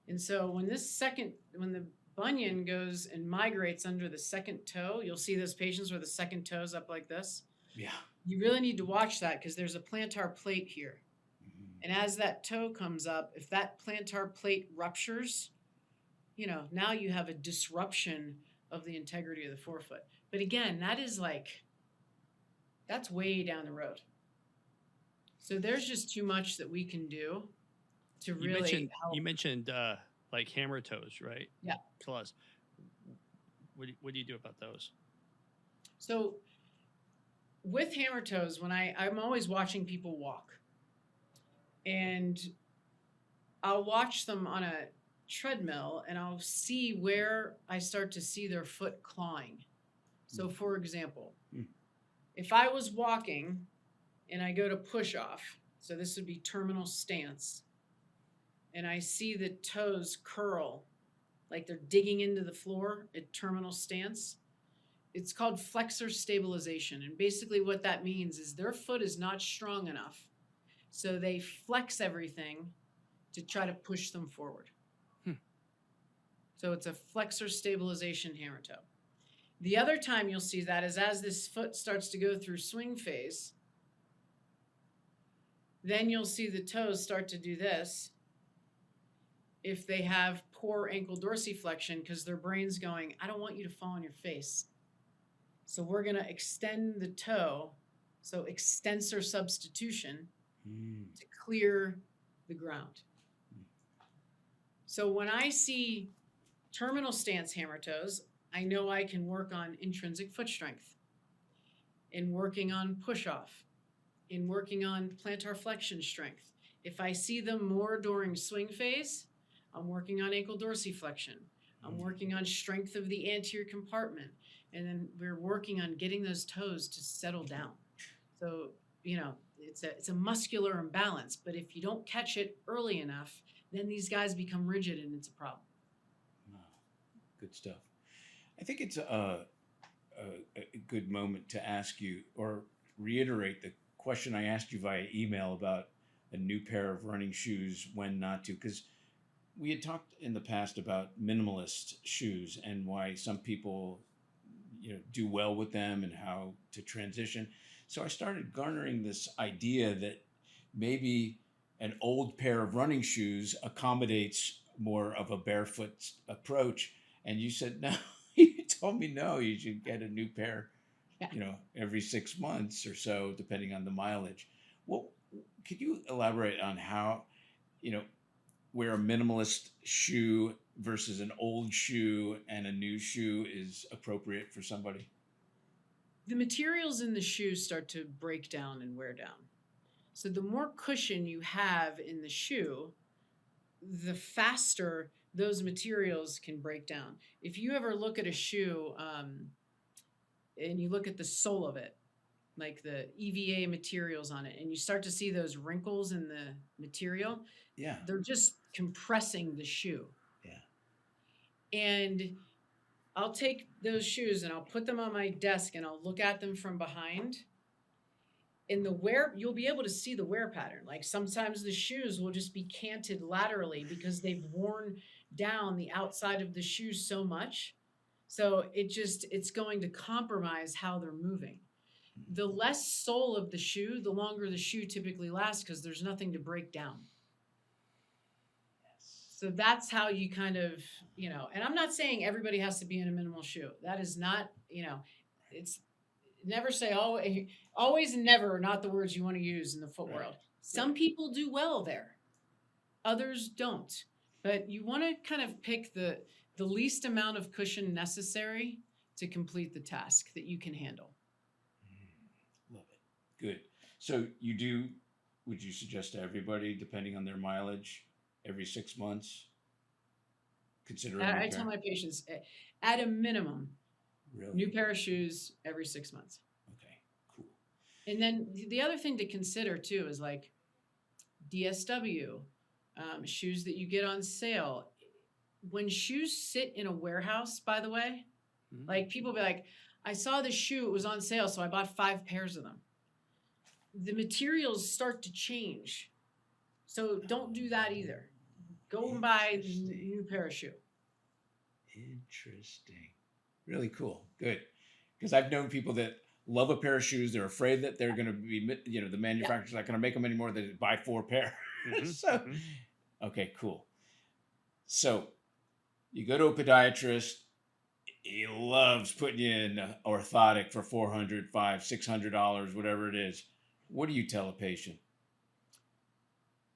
And so when the bunion goes and migrates under the second toe, you'll see those patients where the second toe's up like this. Yeah. You really need to watch that because there's a plantar plate here. And as that toe comes up, if that plantar plate ruptures, now you have a disruption of the integrity of the forefoot. But again, that's way down the road. So there's just too much that we can do to really help. You mentioned like hammer toes, right? Yeah. Tell us, what do you do about those? So with hammer toes, when I'm always watching people walk, and I'll watch them on a treadmill and I'll see where I start to see their foot clawing. So for example, if I was walking and I go to push off, so this would be terminal stance, and I see the toes curl like they're digging into the floor at terminal stance, it's called flexor stabilization. And basically what that means is their foot is not strong enough, so they flex everything to try to push them forward. So it's a flexor stabilization hammer toe. The other time you'll see that is as this foot starts to go through swing phase, then you'll see the toes start to do this if they have poor ankle dorsiflexion, because their brain's going, I don't want you to fall on your face. So we're going to extend the toe, so extensor substitution, to clear the ground. So when I see terminal stance hammer toes, I know I can work on intrinsic foot strength. in working on push off, in working on plantar flexion strength. If I see them more during swing phase, I'm working on ankle dorsiflexion. I'm working on strength of the anterior compartment. And then we're working on getting those toes to settle down. So, it's a muscular imbalance, but if you don't catch it early enough, then these guys become rigid and it's a problem. Wow. Good stuff. I think it's a good moment to ask you or reiterate the question I asked you via email about a new pair of running shoes, when not to, because we had talked in the past about minimalist shoes and why some people do well with them and how to transition. So I started garnering this idea that maybe an old pair of running shoes accommodates more of a barefoot approach. And you said, no, you told me, no, you should get a new pair, every 6 months or so, depending on the mileage. Well, could you elaborate on how, where a minimalist shoe versus an old shoe and a new shoe is appropriate for somebody? The materials in the shoe start to break down and wear down. So the more cushion you have in the shoe, the faster those materials can break down. If you ever look at a shoe and you look at the sole of it, like the EVA materials on it, and you start to see those wrinkles in the material, they're just compressing the shoe. Yeah. And I'll take those shoes and I'll put them on my desk and I'll look at them from behind. In the wear, you'll be able to see the wear pattern. Like sometimes the shoes will just be canted laterally because they've worn down the outside of the shoe so much. So it's going to compromise how they're moving. The less sole of the shoe, the longer the shoe typically lasts because there's nothing to break down. So that's how you kind of, and I'm not saying everybody has to be in a minimal shoe. That is not, it's never say always and never are not the words you want to use in the foot world. Some people do well there. Others don't. But you want to kind of pick the least amount of cushion necessary to complete the task that you can handle. Love it. Good. So would you suggest to everybody, depending on their mileage, every 6 months, consider I tell my patients, at a minimum, new pair of shoes every 6 months. Okay, cool. And then the other thing to consider too is like DSW, shoes that you get on sale. When shoes sit in a warehouse, by the way, like people be like, I saw this shoe, it was on sale, so I bought 5 pairs of them. The materials start to change. So don't do that either. Go and buy a new pair of shoe. Interesting. Really cool. Good. Because I've known people that love a pair of shoes. They're afraid that they're going to be, the manufacturer's not going to make them anymore. They buy 4 pair. Okay, cool. So you go to a podiatrist. He loves putting you in orthotic for $400, $500, $600, whatever it is. What do you tell a patient?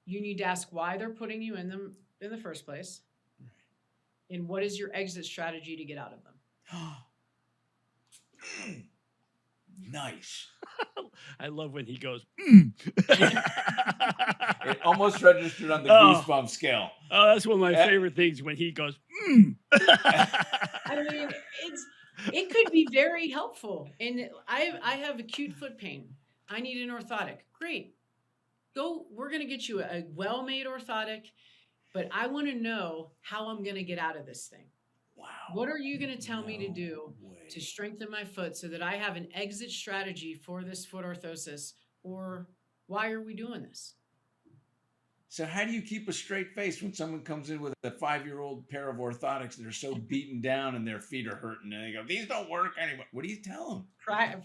You need to ask why they're putting you in them in the first place. Right. And what is your exit strategy to get out of them? Nice. I love when he goes, It almost registered on the goosebump scale. Oh, that's one of my favorite things when he goes, I mean, it could be very helpful. And I have acute foot pain. I need an orthotic. Great. We're going to get you a well-made orthotic, but I want to know how I'm going to get out of this thing. Wow. What are you going to tell me to do to strengthen my foot so that I have an exit strategy for this foot orthosis? Or why are we doing this? So how do you keep a straight face when someone comes in with a 5-year-old pair of orthotics that are so beaten down and their feet are hurting and they go, these don't work anymore? What do you tell them?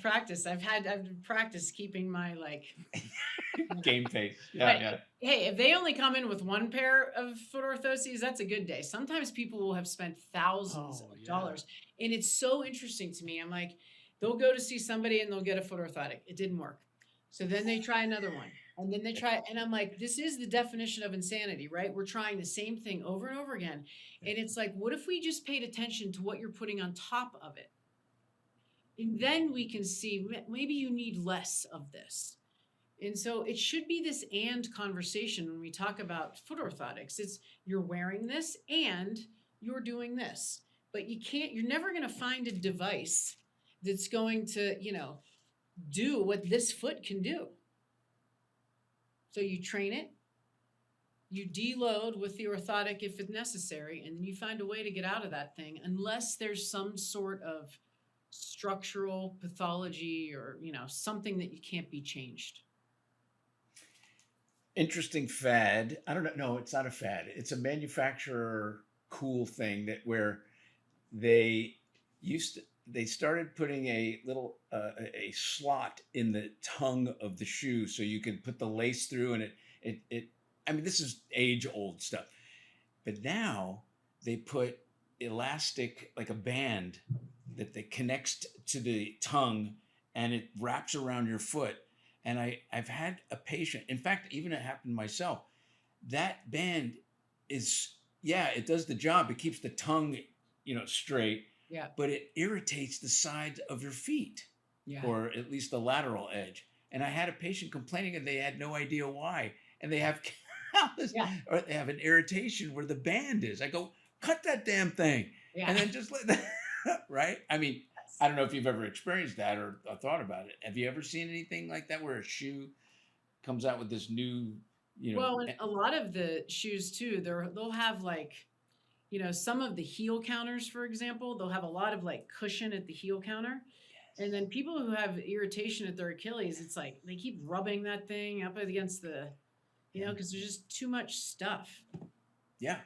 Practice. I've practiced keeping my game face. Yeah. Hey, if they only come in with 1 pair of foot orthoses, that's a good day. Sometimes people will have spent thousands of dollars. And it's so interesting to me. I'm like, they'll go to see somebody and they'll get a foot orthotic. It didn't work. So then they try another one. And then they try, and I'm like, this is the definition of insanity, right? We're trying the same thing over and over again. And it's like, what if we just paid attention to what you're putting on top of it? And then we can see maybe you need less of this. And so it should be this and conversation when we talk about foot orthotics. It's you're wearing this and you're doing this. But you're never going to find a device that's going to, do what this foot can do. So you train it, you deload with the orthotic if it's necessary, and then you find a way to get out of that thing unless there's some sort of structural pathology or, something that you can't be changed. Interesting fad. I don't know. No, it's not a fad. It's a manufacturer cool thing where they started putting a little a slot in the tongue of the shoe so you can put the lace through, and it I mean, this is age old stuff, but now they put elastic, like a band that connects to the tongue, and it wraps around your foot. And I've had a patient, in fact, even it happened to myself. That band it does the job. It keeps the tongue, straight. Yeah. But it irritates the sides of your feet, or at least the lateral edge. And I had a patient complaining, and they had no idea why. And they have or they have an irritation where the band is. I go, cut that damn thing, and then just let that. Right? I mean, I don't know if you've ever experienced that or thought about it. Have you ever seen anything like that where a shoe comes out with this new, Well, and a lot of the shoes too, they'll have like, some of the heel counters, for example, they'll have a lot of like cushion at the heel counter. Yes. And then people who have irritation at their Achilles, it's like they keep rubbing that thing up against the, because there's just too much stuff. Yeah.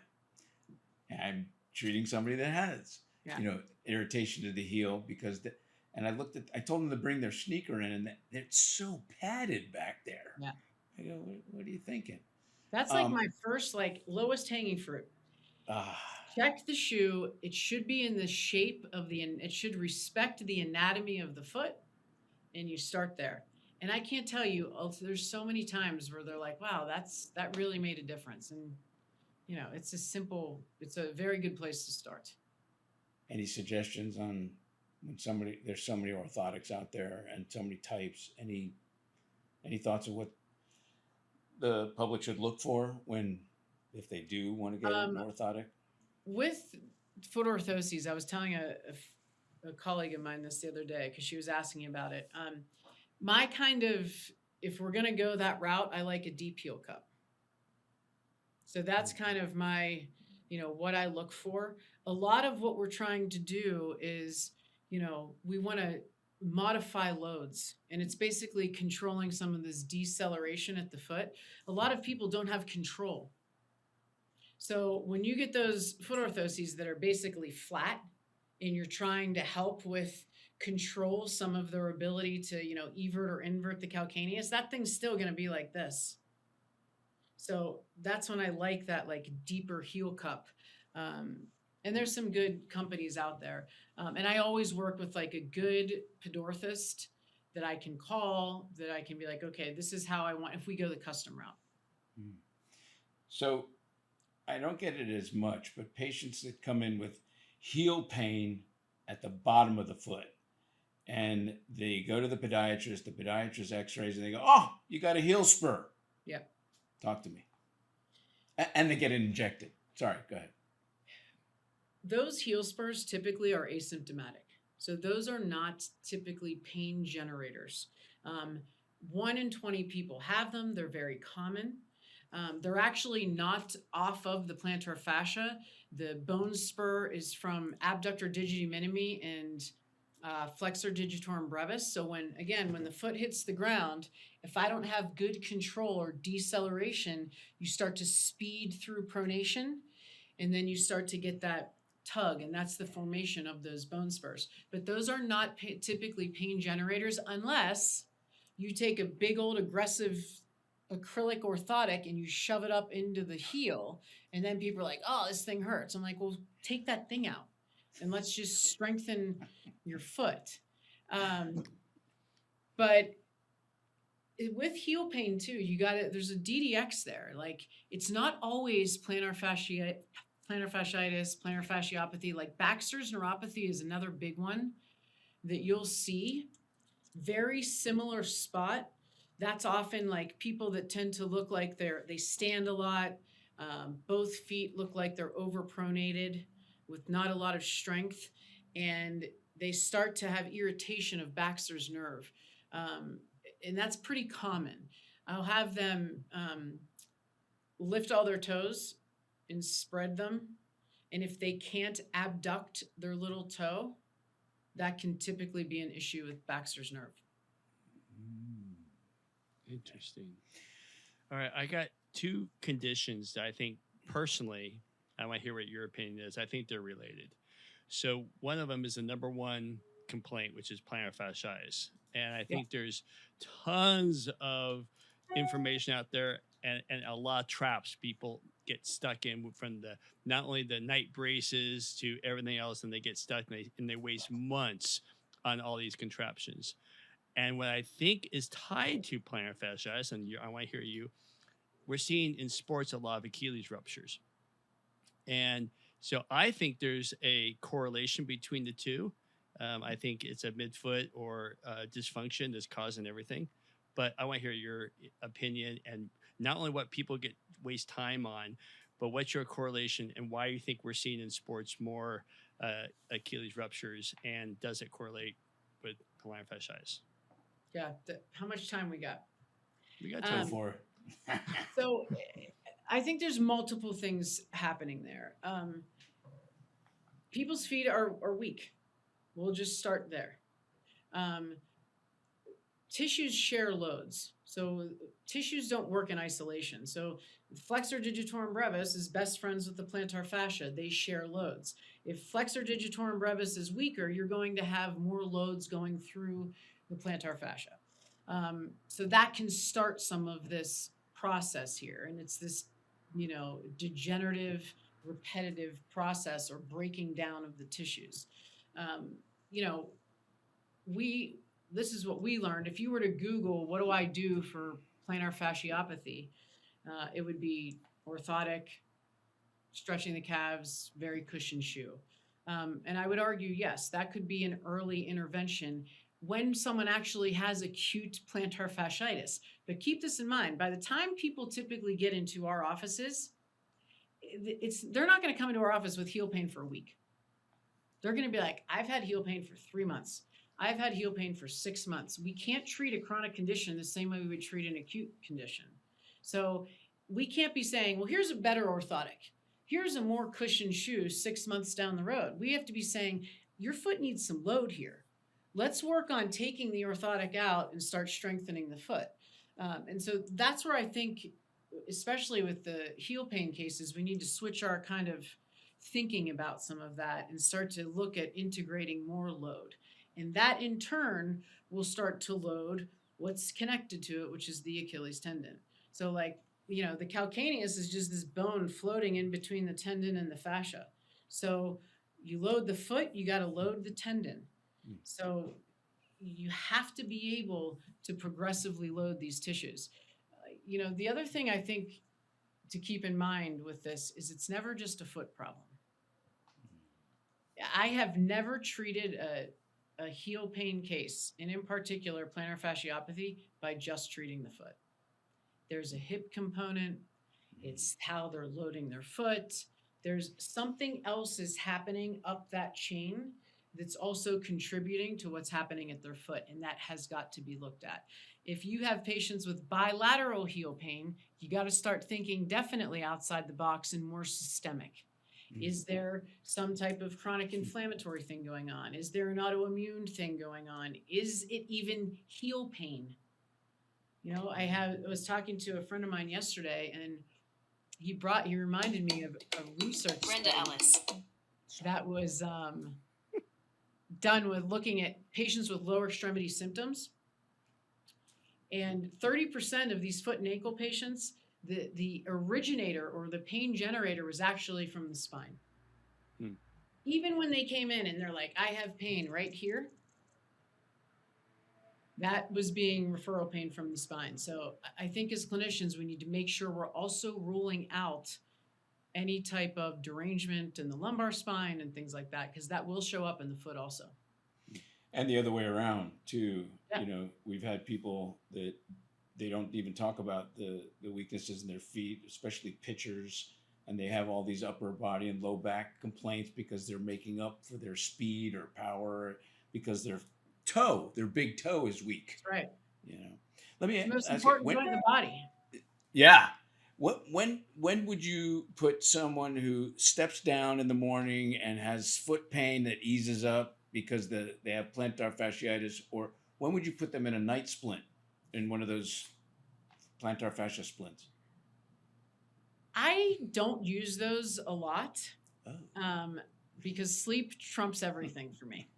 I'm treating somebody that has, irritation to the heel because and I told them to bring their sneaker in, and it's so padded back there. Yeah. I go, what are you thinking? That's like my first, lowest hanging fruit. Check the shoe. It should be in the shape of it should respect the anatomy of the foot, and you start there. And I can't tell you, there's so many times where they're like, wow, that really made a difference. And, it's a very good place to start. Any suggestions on there's so many orthotics out there and so many types, any thoughts of what the public should look for if they do want to get an orthotic? With foot orthoses, I was telling a colleague of mine this the other day because she was asking about it. If we're going to go that route, I like a deep heel cup. So that's kind of my, what I look for. A lot of what we're trying to do is, we want to modify loads, and it's basically controlling some of this deceleration at the foot. A lot of people don't have control. So when you get those foot orthoses that are basically flat and you're trying to help with control some of their ability to, evert or invert the calcaneus, that thing's still going to be like this. So that's when I like that deeper heel cup. And there's some good companies out there. And I always work with a good podorthist that I can call, that I can be like, okay, this is how I want, if we go the custom route. So I don't get it as much, but patients that come in with heel pain at the bottom of the foot, and they go to the podiatrist x-rays, and they go, oh, you got a heel spur. Yeah. Talk to me. And they get it injected. Sorry, go ahead. Those heel spurs typically are asymptomatic. So those are not typically pain generators. 1 in 20 people have them. They're very common. They're actually not off of the plantar fascia. The bone spur is from abductor digiti minimi and flexor digitorum brevis. So when the foot hits the ground, if I don't have good control or deceleration, you start to speed through pronation, and then you start to get that tug, and that's the formation of those bone spurs. But those are not typically pain generators unless you take a big old aggressive acrylic orthotic and you shove it up into the heel, and then people are like, oh, this thing hurts. I'm like, well, take that thing out and let's just strengthen your foot. But with heel pain too, there's a DDX there. It's not always plantar fasciitis, plantar fasciopathy. Baxter's neuropathy is another big one that you'll see very similar spot. That's often like people that tend to look like they stand a lot. Both feet look like they're overpronated with not a lot of strength, and they start to have irritation of Baxter's nerve. And that's pretty common. I'll have them lift all their toes and spread them. And if they can't abduct their little toe, that can typically be an issue with Baxter's nerve. Interesting. All right, I got two conditions that I think personally, I want to hear what your opinion is. I think they're related. So one of them is the number one complaint, which is plantar fasciitis. And I think there's tons of information out there and a lot of traps people get stuck in from the not only the night braces to everything else, and they get stuck and they waste months on all these contraptions. And what I think is tied to plantar fasciitis, and I want to hear you, we're seeing in sports a lot of Achilles ruptures. And so I think there's a correlation between the two. I think it's a midfoot or dysfunction that's causing everything. But I want to hear your opinion and not only what people waste time on, but what's your correlation and why you think we're seeing in sports more Achilles ruptures, and does it correlate with plantar fasciitis? Yeah. How much time we got? We got time for. So I think there's multiple things happening there. People's feet are weak. We'll just start there. Tissues share loads. So tissues don't work in isolation. So flexor digitorum brevis is best friends with the plantar fascia. They share loads. If flexor digitorum brevis is weaker, you're going to have more loads going through the plantar fascia. So that can start some of this process here. And it's this, degenerative, repetitive process or breaking down of the tissues. This is what we learned. If you were to Google, what do I do for plantar fasciopathy? It would be orthotic, stretching the calves, very cushioned shoe. And I would argue, yes, that could be an early intervention when someone actually has acute plantar fasciitis. But keep this in mind, by the time people typically get into our offices, they're not going to come into our office with heel pain for a week. They're going to be like, I've had heel pain for 3 months. I've had heel pain for 6 months. We can't treat a chronic condition the same way we would treat an acute condition. So we can't be saying, well, here's a better orthotic. Here's a more cushioned shoe 6 months down the road. We have to be saying, your foot needs some load here. Let's work on taking the orthotic out and start strengthening the foot. And so that's where I think, especially with the heel pain cases, we need to switch our kind of thinking about some of that and start to look at integrating more load. And that in turn will start to load what's connected to it, which is the Achilles tendon. So the calcaneus is just this bone floating in between the tendon and the fascia. So you load the foot, you got to load the tendon. So you have to be able to progressively load these tissues. The other thing I think to keep in mind with this is it's never just a foot problem. I have never treated a heel pain case, and in particular plantar fasciopathy, by just treating the foot. There's a hip component. It's how they're loading their foot. There's something else is happening up that chain that's also contributing to what's happening at their foot, and that has got to be looked at. If you have patients with bilateral heel pain, you got to start thinking definitely outside the box and more systemic. Is there some type of chronic inflammatory thing going on? Is there an autoimmune thing going on? Is it even heel pain? I was talking to a friend of mine yesterday, and he reminded me of a research Brenda study Ellis that was done with looking at patients with lower extremity symptoms. And 30% of these foot and ankle patients, the originator or the pain generator was actually from the spine. Even when they came in and they're like, I have pain right here, that was being referral pain from the spine. So I think as clinicians, we need to make sure we're also ruling out any type of derangement in the lumbar spine and things like that, because that will show up in the foot also. And the other way around too. Yeah. You know, we've had people that they don't even talk about the weaknesses in their feet, especially pitchers, and they have all these upper body and low back complaints because they're making up for their speed or power because their big toe is weak. That's right. You know, let me It's the most ask important you, joint in the body. yeah. When would you put someone who steps down in the morning and has foot pain that eases up because they have plantar fasciitis, or when would you put them in a night splint, in one of those plantar fascia splints? I don't use those a lot, Oh. because sleep trumps everything for me.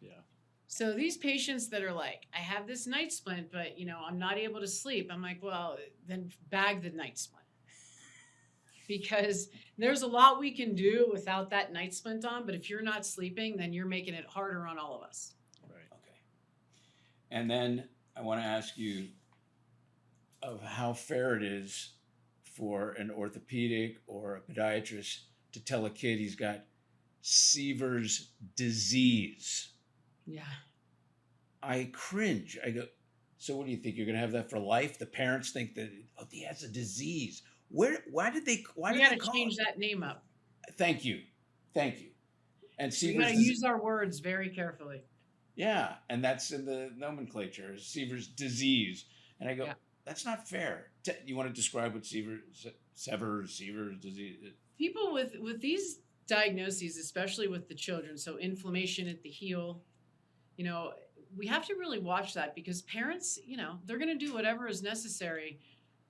Yeah. So these patients that are like, I have this night splint, but I'm not able to sleep. I'm like, well, then bag the night splint. Because there's a lot we can do without that night splint on, but if you're not sleeping, then you're making it harder on all of us. Right. Okay. And then I want to ask you of how fair it is for an orthopedic or a podiatrist to tell a kid he's got Seaver's disease. Yeah. I cringe. I go, so what do you think? You're going to have that for life? The parents think that, oh, he has a disease. Why did they gotta change that name up. Thank you. And We Seaver's gotta use our words very carefully. yeah, and that's in the nomenclature, Seaver's disease. And I go, that's not fair. You want to describe what Seaver's disease is? People with these diagnoses, especially with the children, so inflammation at the heel, we have to really watch that, because parents, they're going to do whatever is necessary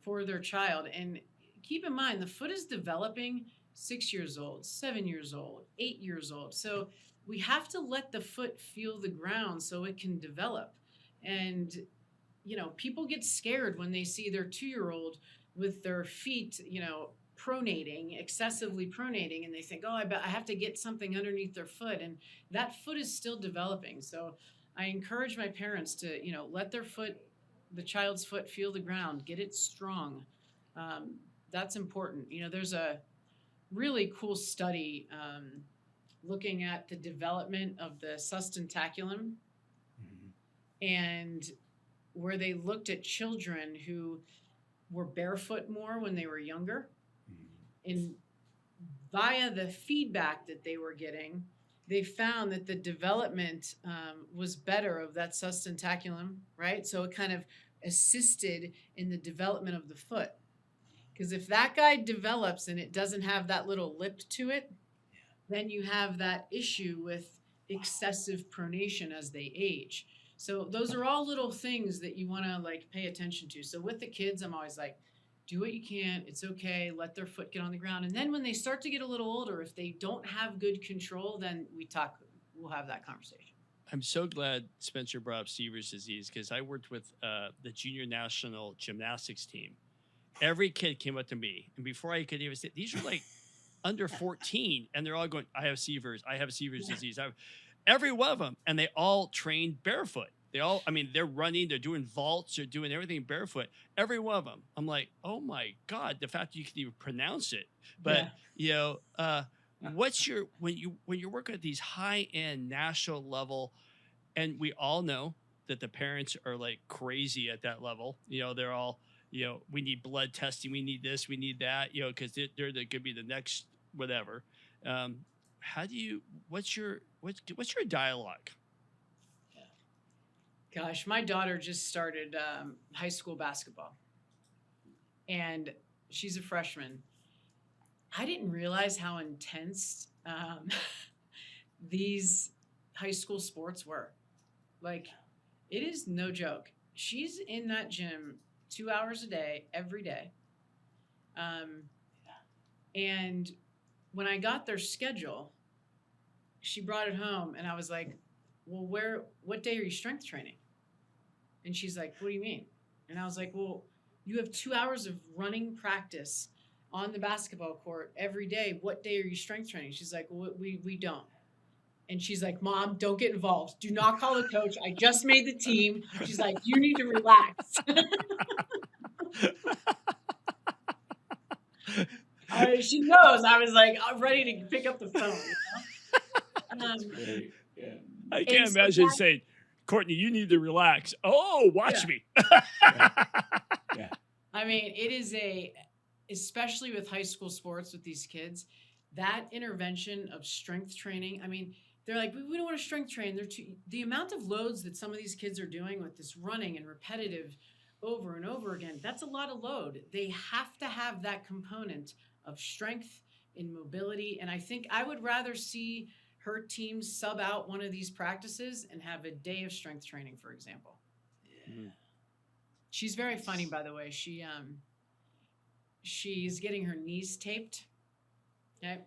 for their child. And keep in mind, the foot is developing 6 years old, 7 years old, 8 years old. So we have to let the foot feel the ground so it can develop. And, people get scared when they see their 2-year-old with their feet, pronating, excessively pronating, and they think, oh, I have to get something underneath their foot. And that foot is still developing. So I encourage my parents to, let the child's foot feel the ground, get it strong. That's important. There's a really cool study looking at the development of the sustentaculum, and where they looked at children who were barefoot more when they were younger. And via the feedback that they were getting, they found that the development was better of that sustentaculum, right? So it kind of assisted in the development of the foot. Because if that guy develops and it doesn't have that little lip to it, then you have that issue with excessive pronation as they age. So those are all little things that you want to pay attention to. So with the kids, I'm always like, do what you can. It's okay. Let their foot get on the ground. And then when they start to get a little older, if they don't have good control, then we'll have that conversation. I'm so glad Spencer brought up Seaver's disease, because I worked with the junior national gymnastics team. Every kid came up to me, and before I could even say, these are under 14, and they're all going, I have Seaver's disease. Every one of them, and they all trained barefoot. They're running, they're doing vaults, they're doing everything barefoot. Every one of them. I'm like, oh my God, the fact that you can even pronounce it. But what's when you're working at these high-end national level, and we all know that the parents are crazy at that level. They're all, we need blood testing, we need this, we need that, because they're going to be the next whatever. What's your dialogue? Gosh, my daughter just started high school basketball, and she's a freshman. I didn't realize how intense these high school sports were. It is no joke. She's in that gym 2 hours a day, every day. And when I got their schedule, she brought it home, and I was like, well, what day are you strength training? And she's like, what do you mean? And I was like, well, you have 2 hours of running practice on the basketball court every day. What day are you strength training? She's like, well, we don't. And she's like, Mom, don't get involved. Do not call the coach. I just made the team. She's like, you need to relax. She knows I was I'm ready to pick up the phone. That's great. Yeah. I can't imagine saying, Courtney, you need to relax. Oh, watch me. Yeah. I mean, it is especially with high school sports with these kids, that intervention of strength training. I mean, they're like, we don't want to strength train. The amount of loads that some of these kids are doing with this running and repetitive over and over again, that's a lot of load. They have to have that component of strength and mobility. And I think I would rather see her team sub out one of these practices and have a day of strength training, for example. Yeah. She's very funny, by the way. She's getting her knees taped. Okay.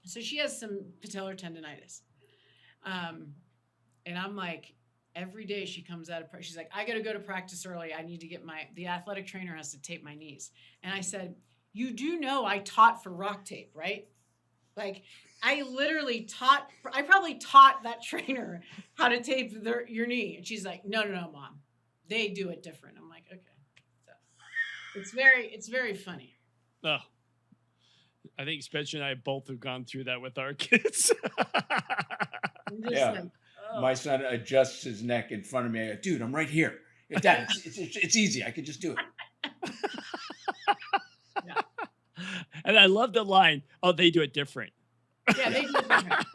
So she has some patellar tendonitis. And I'm like, every day she comes out of practice, she's like, I got to go to practice early. I need to get the athletic trainer has to tape my knees. And I said, you do know I taught for rock tape, right? Like I probably taught that trainer how to tape your knee. And she's like, no, Mom, they do it different. I'm like, okay. So it's very funny. Oh, I think Spencer and I both have gone through that with our kids. Yeah. Like, oh. My son adjusts his neck in front of me. I go, dude, I'm right here. Dad, it's easy. I could just do it. Yeah. And I love the line, oh, they do it different. Yeah, they do it different.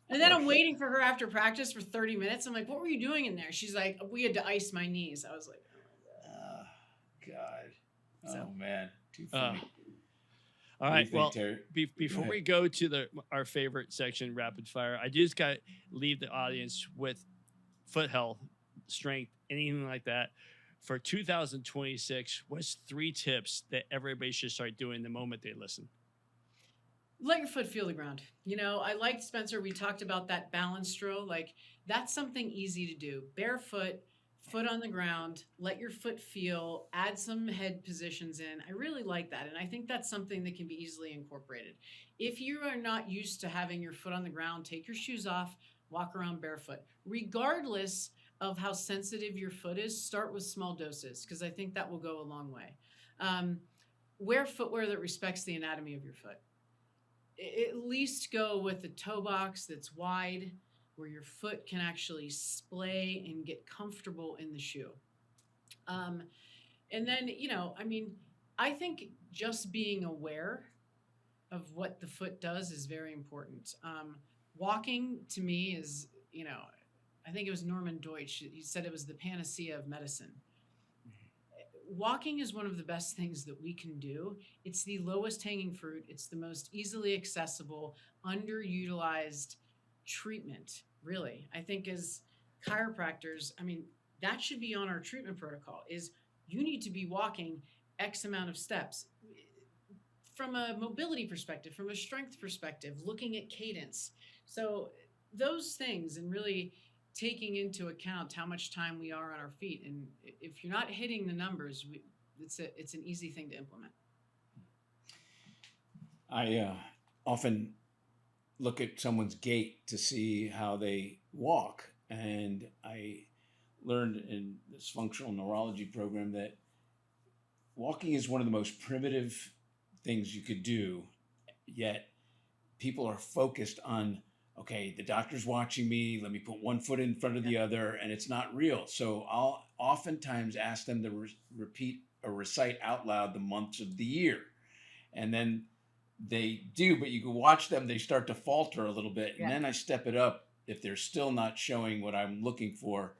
And then I'm waiting for her after practice for 30 minutes. I'm like, what were you doing in there? She's like, we had to ice my knees. I was like, oh, God. So, oh, man. Too funny. All right. Well, before we go to our favorite section, rapid fire, I just got to leave the audience with foot health, strength, anything like that. For 2026, what's 3 tips that everybody should start doing the moment they listen? Let your foot feel the ground. You know, I liked Spencer. We talked about that balance drill. Like that's something easy to do. Barefoot, foot on the ground, let your foot feel, add some head positions in. I really like that. And I think that's something that can be easily incorporated. If you are not used to having your foot on the ground, take your shoes off, walk around barefoot. Regardless of how sensitive your foot is, start with small doses because I think that will go a long way. Wear footwear that respects the anatomy of your foot. At least go with a toe box that's wide where your foot can actually splay and get comfortable in the shoe. And then, you know, I mean, I think just being aware of what the foot does is very important. Walking to me is, you know, I think it was Norman Deutsch. He said it was the panacea of medicine. Walking is one of the best things that we can do. It's the lowest hanging fruit. It's the most easily accessible, underutilized treatment, really. I think as chiropractors, I mean, that should be on our treatment protocol is you need to be walking X amount of steps. From a mobility perspective, from a strength perspective, looking at cadence. So those things and really taking into account how much time we are on our feet. And if you're not hitting the numbers, it's an easy thing to implement. I often look at someone's gait to see how they walk. And I learned in this functional neurology program that walking is one of the most primitive things you could do, yet people are focused on, okay, the doctor's watching me, let me put one foot in front of the other, and it's not real. So I'll oftentimes ask them to repeat or recite out loud the months of the year. And then they do, but you can watch them, they start to falter a little bit. And then I step it up. If they're still not showing what I'm looking for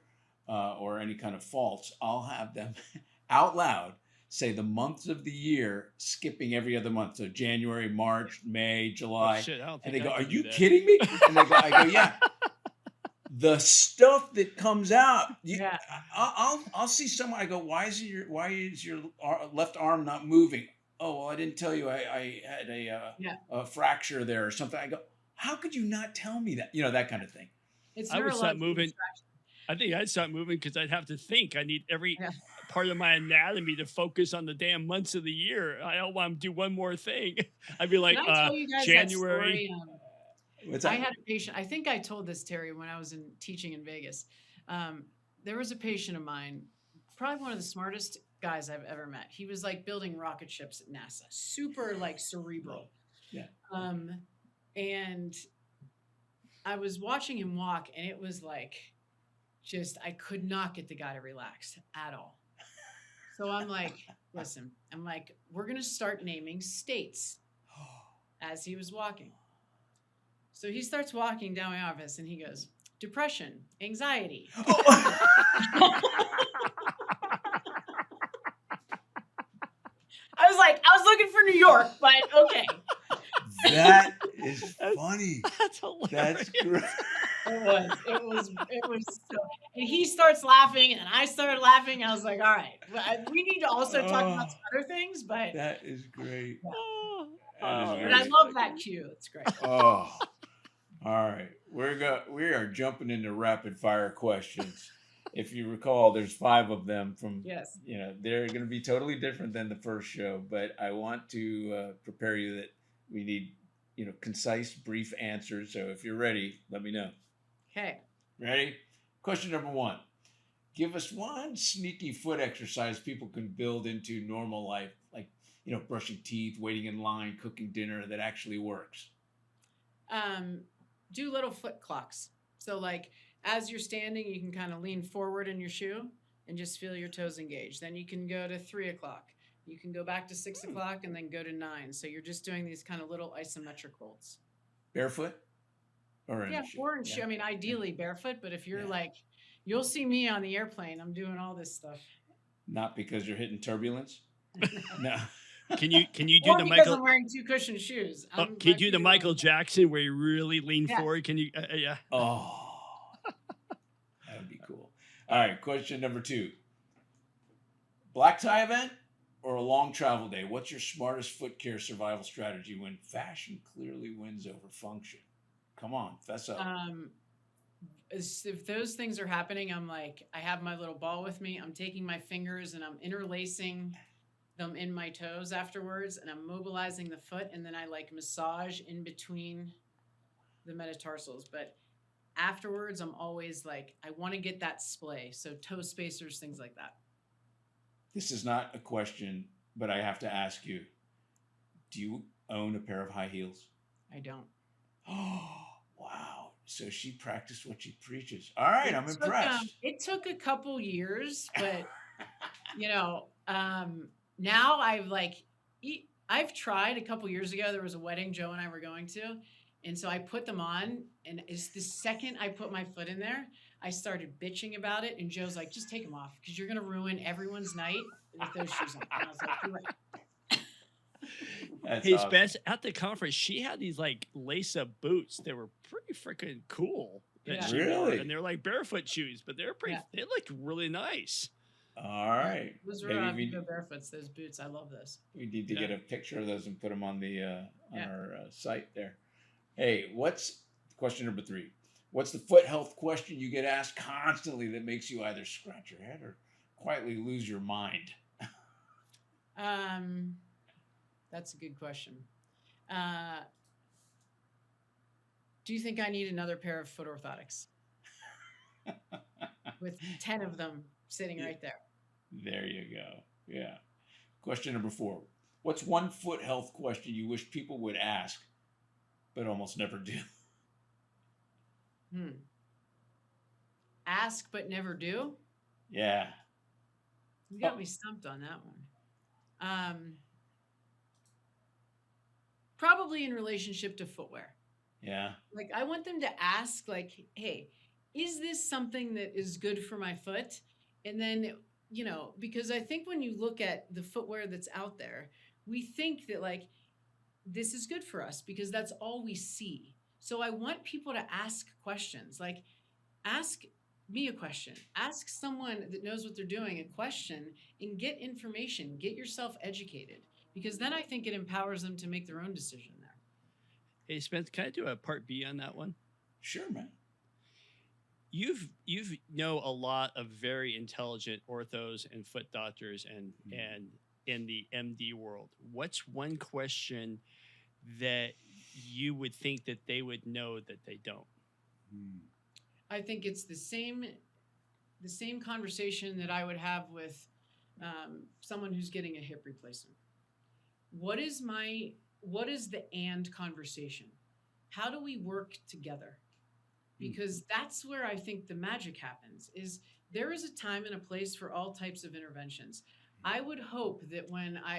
or any kind of faults, I'll have them out loud say the months of the year, skipping every other month. So January, March, May, July. Oh, shit, and they go, are you kidding me? And I go, yeah. The stuff that comes out, I'll see someone, I go, why is your left arm not moving? Oh, well, I didn't tell you I had a fracture there or something. I go, how could you not tell me that? You know, that kind of thing. I would stop moving. I think I'd stop moving because I'd have to think. I need every part of my anatomy to focus on the damn months of the year. I don't want to do one more thing. I'd be like, January. I had a patient. I think I told this, Terry, when I was teaching in Vegas. There was a patient of mine, probably one of the smartest guys I've ever met. He was like building rocket ships at NASA, super like cerebral. Yeah. And I was watching him walk, and it was like, just I could not get the guy to relax at all. So I'm like, listen, we're gonna start naming states as he was walking. So he starts walking down my office, and he goes, depression, anxiety. I was looking for New York, but okay. That is funny. That's hilarious. That's great. It was so, and he starts laughing, and I started laughing. I was like, all right, we need to also talk about some other things, but that is great. But I love that cue. It's great. Oh, all right. We are jumping into rapid fire questions. If you recall, there's 5 of them from, yes. They're going to be totally different than the first show, but I want to prepare you that we need, concise, brief answers. So if you're ready, let me know. Okay. Ready? Question number 1. Give us one sneaky foot exercise people can build into normal life, like, brushing teeth, waiting in line, cooking dinner, that actually works. Do little foot clocks. So like as you're standing, you can kind of lean forward in your shoe and just feel your toes engaged. Then you can go to 3 o'clock. You can go back to 6 o'clock and then go to 9. So you're just doing these kind of little isometric holds. Barefoot? Or in shoe? Or in shoe. I mean, ideally barefoot, but if you're you'll see me on the airplane. I'm doing all this stuff. Not because you're hitting turbulence? No. Can you do or the because Michael? I'm wearing 2 cushion shoes. Can you do the Michael Jackson where you really lean forward? Can you? Yeah. Oh, that would be cool. All right, question number 2. Black tie event or a long travel day? What's your smartest foot care survival strategy when fashion clearly wins over function? Come on, fess up. If those things are happening, I'm like, I have my little ball with me. I'm taking my fingers and I'm interlacing them in my toes afterwards, and I'm mobilizing the foot, and then I massage in between the metatarsals. But afterwards, I'm always like, I want to get that splay. So toe spacers, things like that. This is not a question, but I have to ask you, do you own a pair of high heels? I don't. Oh, wow. So she practiced what she preaches. All right, I'm impressed. It took a couple years, but now I've tried. A couple years ago, there was a wedding Joe and I were going to, and so I put them on, and it's the second I put my foot in there, I started bitching about it, and Joe's like, just take them off because you're going to ruin everyone's night with those shoes on. And I was like, you're right. Hey, awesome. Spence, at the conference, she had these lace-up boots that were pretty freaking cool. Really? And they were barefoot shoes, but they were pretty. Yeah. They looked really nice. All right. Those were Vigo Barefoots. Those boots, I love those. We need to get a picture of those and put them on the on our site there. Hey, what's question number 3? What's the foot health question you get asked constantly that makes you either scratch your head or quietly lose your mind? That's a good question. Do you think I need another pair of foot orthotics? With 10 of them sitting right there. There you go. Yeah. Question number 4. What's one foot health question you wish people would ask, but almost never do? Ask, but never do? Yeah. You got me stumped on that one. Probably in relationship to footwear. Yeah. I want them to ask, hey, is this something that is good for my foot? And then, because I think when you look at the footwear that's out there, we think that this is good for us because that's all we see. So I want people to ask questions. Ask me a question. Ask someone that knows what they're doing a question and get information. Get yourself educated. Because then I think it empowers them to make their own decision there. Hey, Spence, can I do a part B on that one? Sure, man. You've know a lot of very intelligent orthos and foot doctors and in the MD world. What's one question that you would think that they would know that they don't? I think it's the same conversation that I would have with someone who's getting a hip replacement. What is the and conversation? How do we work together? because that's where I think the magic happens. Is there is a time and a place for all types of interventions. I would hope that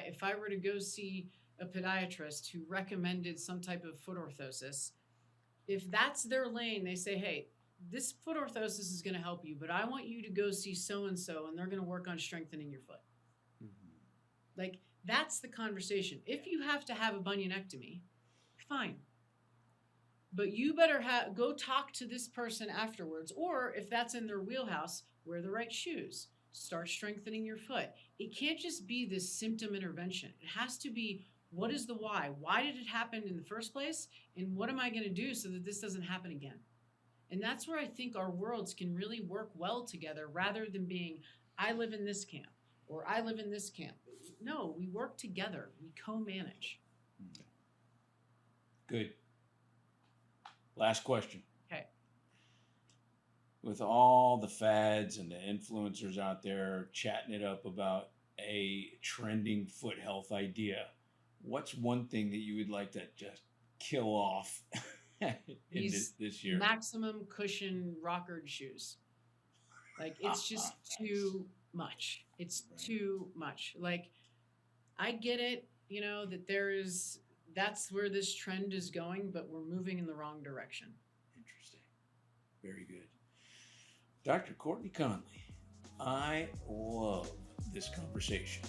if I were to go see a podiatrist who recommended some type of foot orthosis, if that's their lane, they say, hey, this foot orthosis is going to help you, but I want you to go see so-and-so, and they're going to work on strengthening your foot. Like, that's the conversation. If you have to have a bunionectomy, fine. But you better go talk to this person afterwards, or if that's in their wheelhouse, wear the right shoes. Start strengthening your foot. It can't just be this symptom intervention. It has to be, what is the why? Why did it happen in the first place? And what am I going to do so that this doesn't happen again? And that's where I think our worlds can really work well together, rather than being, I live in this camp or I live in this camp. No, we work together. We co-manage. Good. Last question. Okay. With all the fads and the influencers out there chatting it up about a trending foot health idea, what's one thing that you would like to just kill off in this year? Maximum cushion rockered shoes. Like, it's just too much. It's too much. Like, I get it, that that's where this trend is going, but we're moving in the wrong direction. Interesting. Very good. Dr. Courtney Conley, I love this conversation.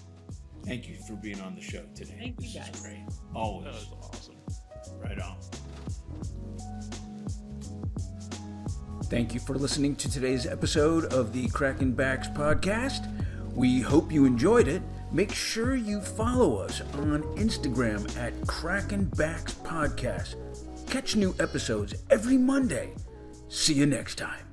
Thank you for being on the show today. Thank you, guys. This is great. Always. That was awesome. Right on. Thank you for listening to today's episode of the Cracking Backs podcast. We hope you enjoyed it. Make sure you follow us on Instagram at Cracking Backs Podcast. Catch new episodes every Monday. See you next time.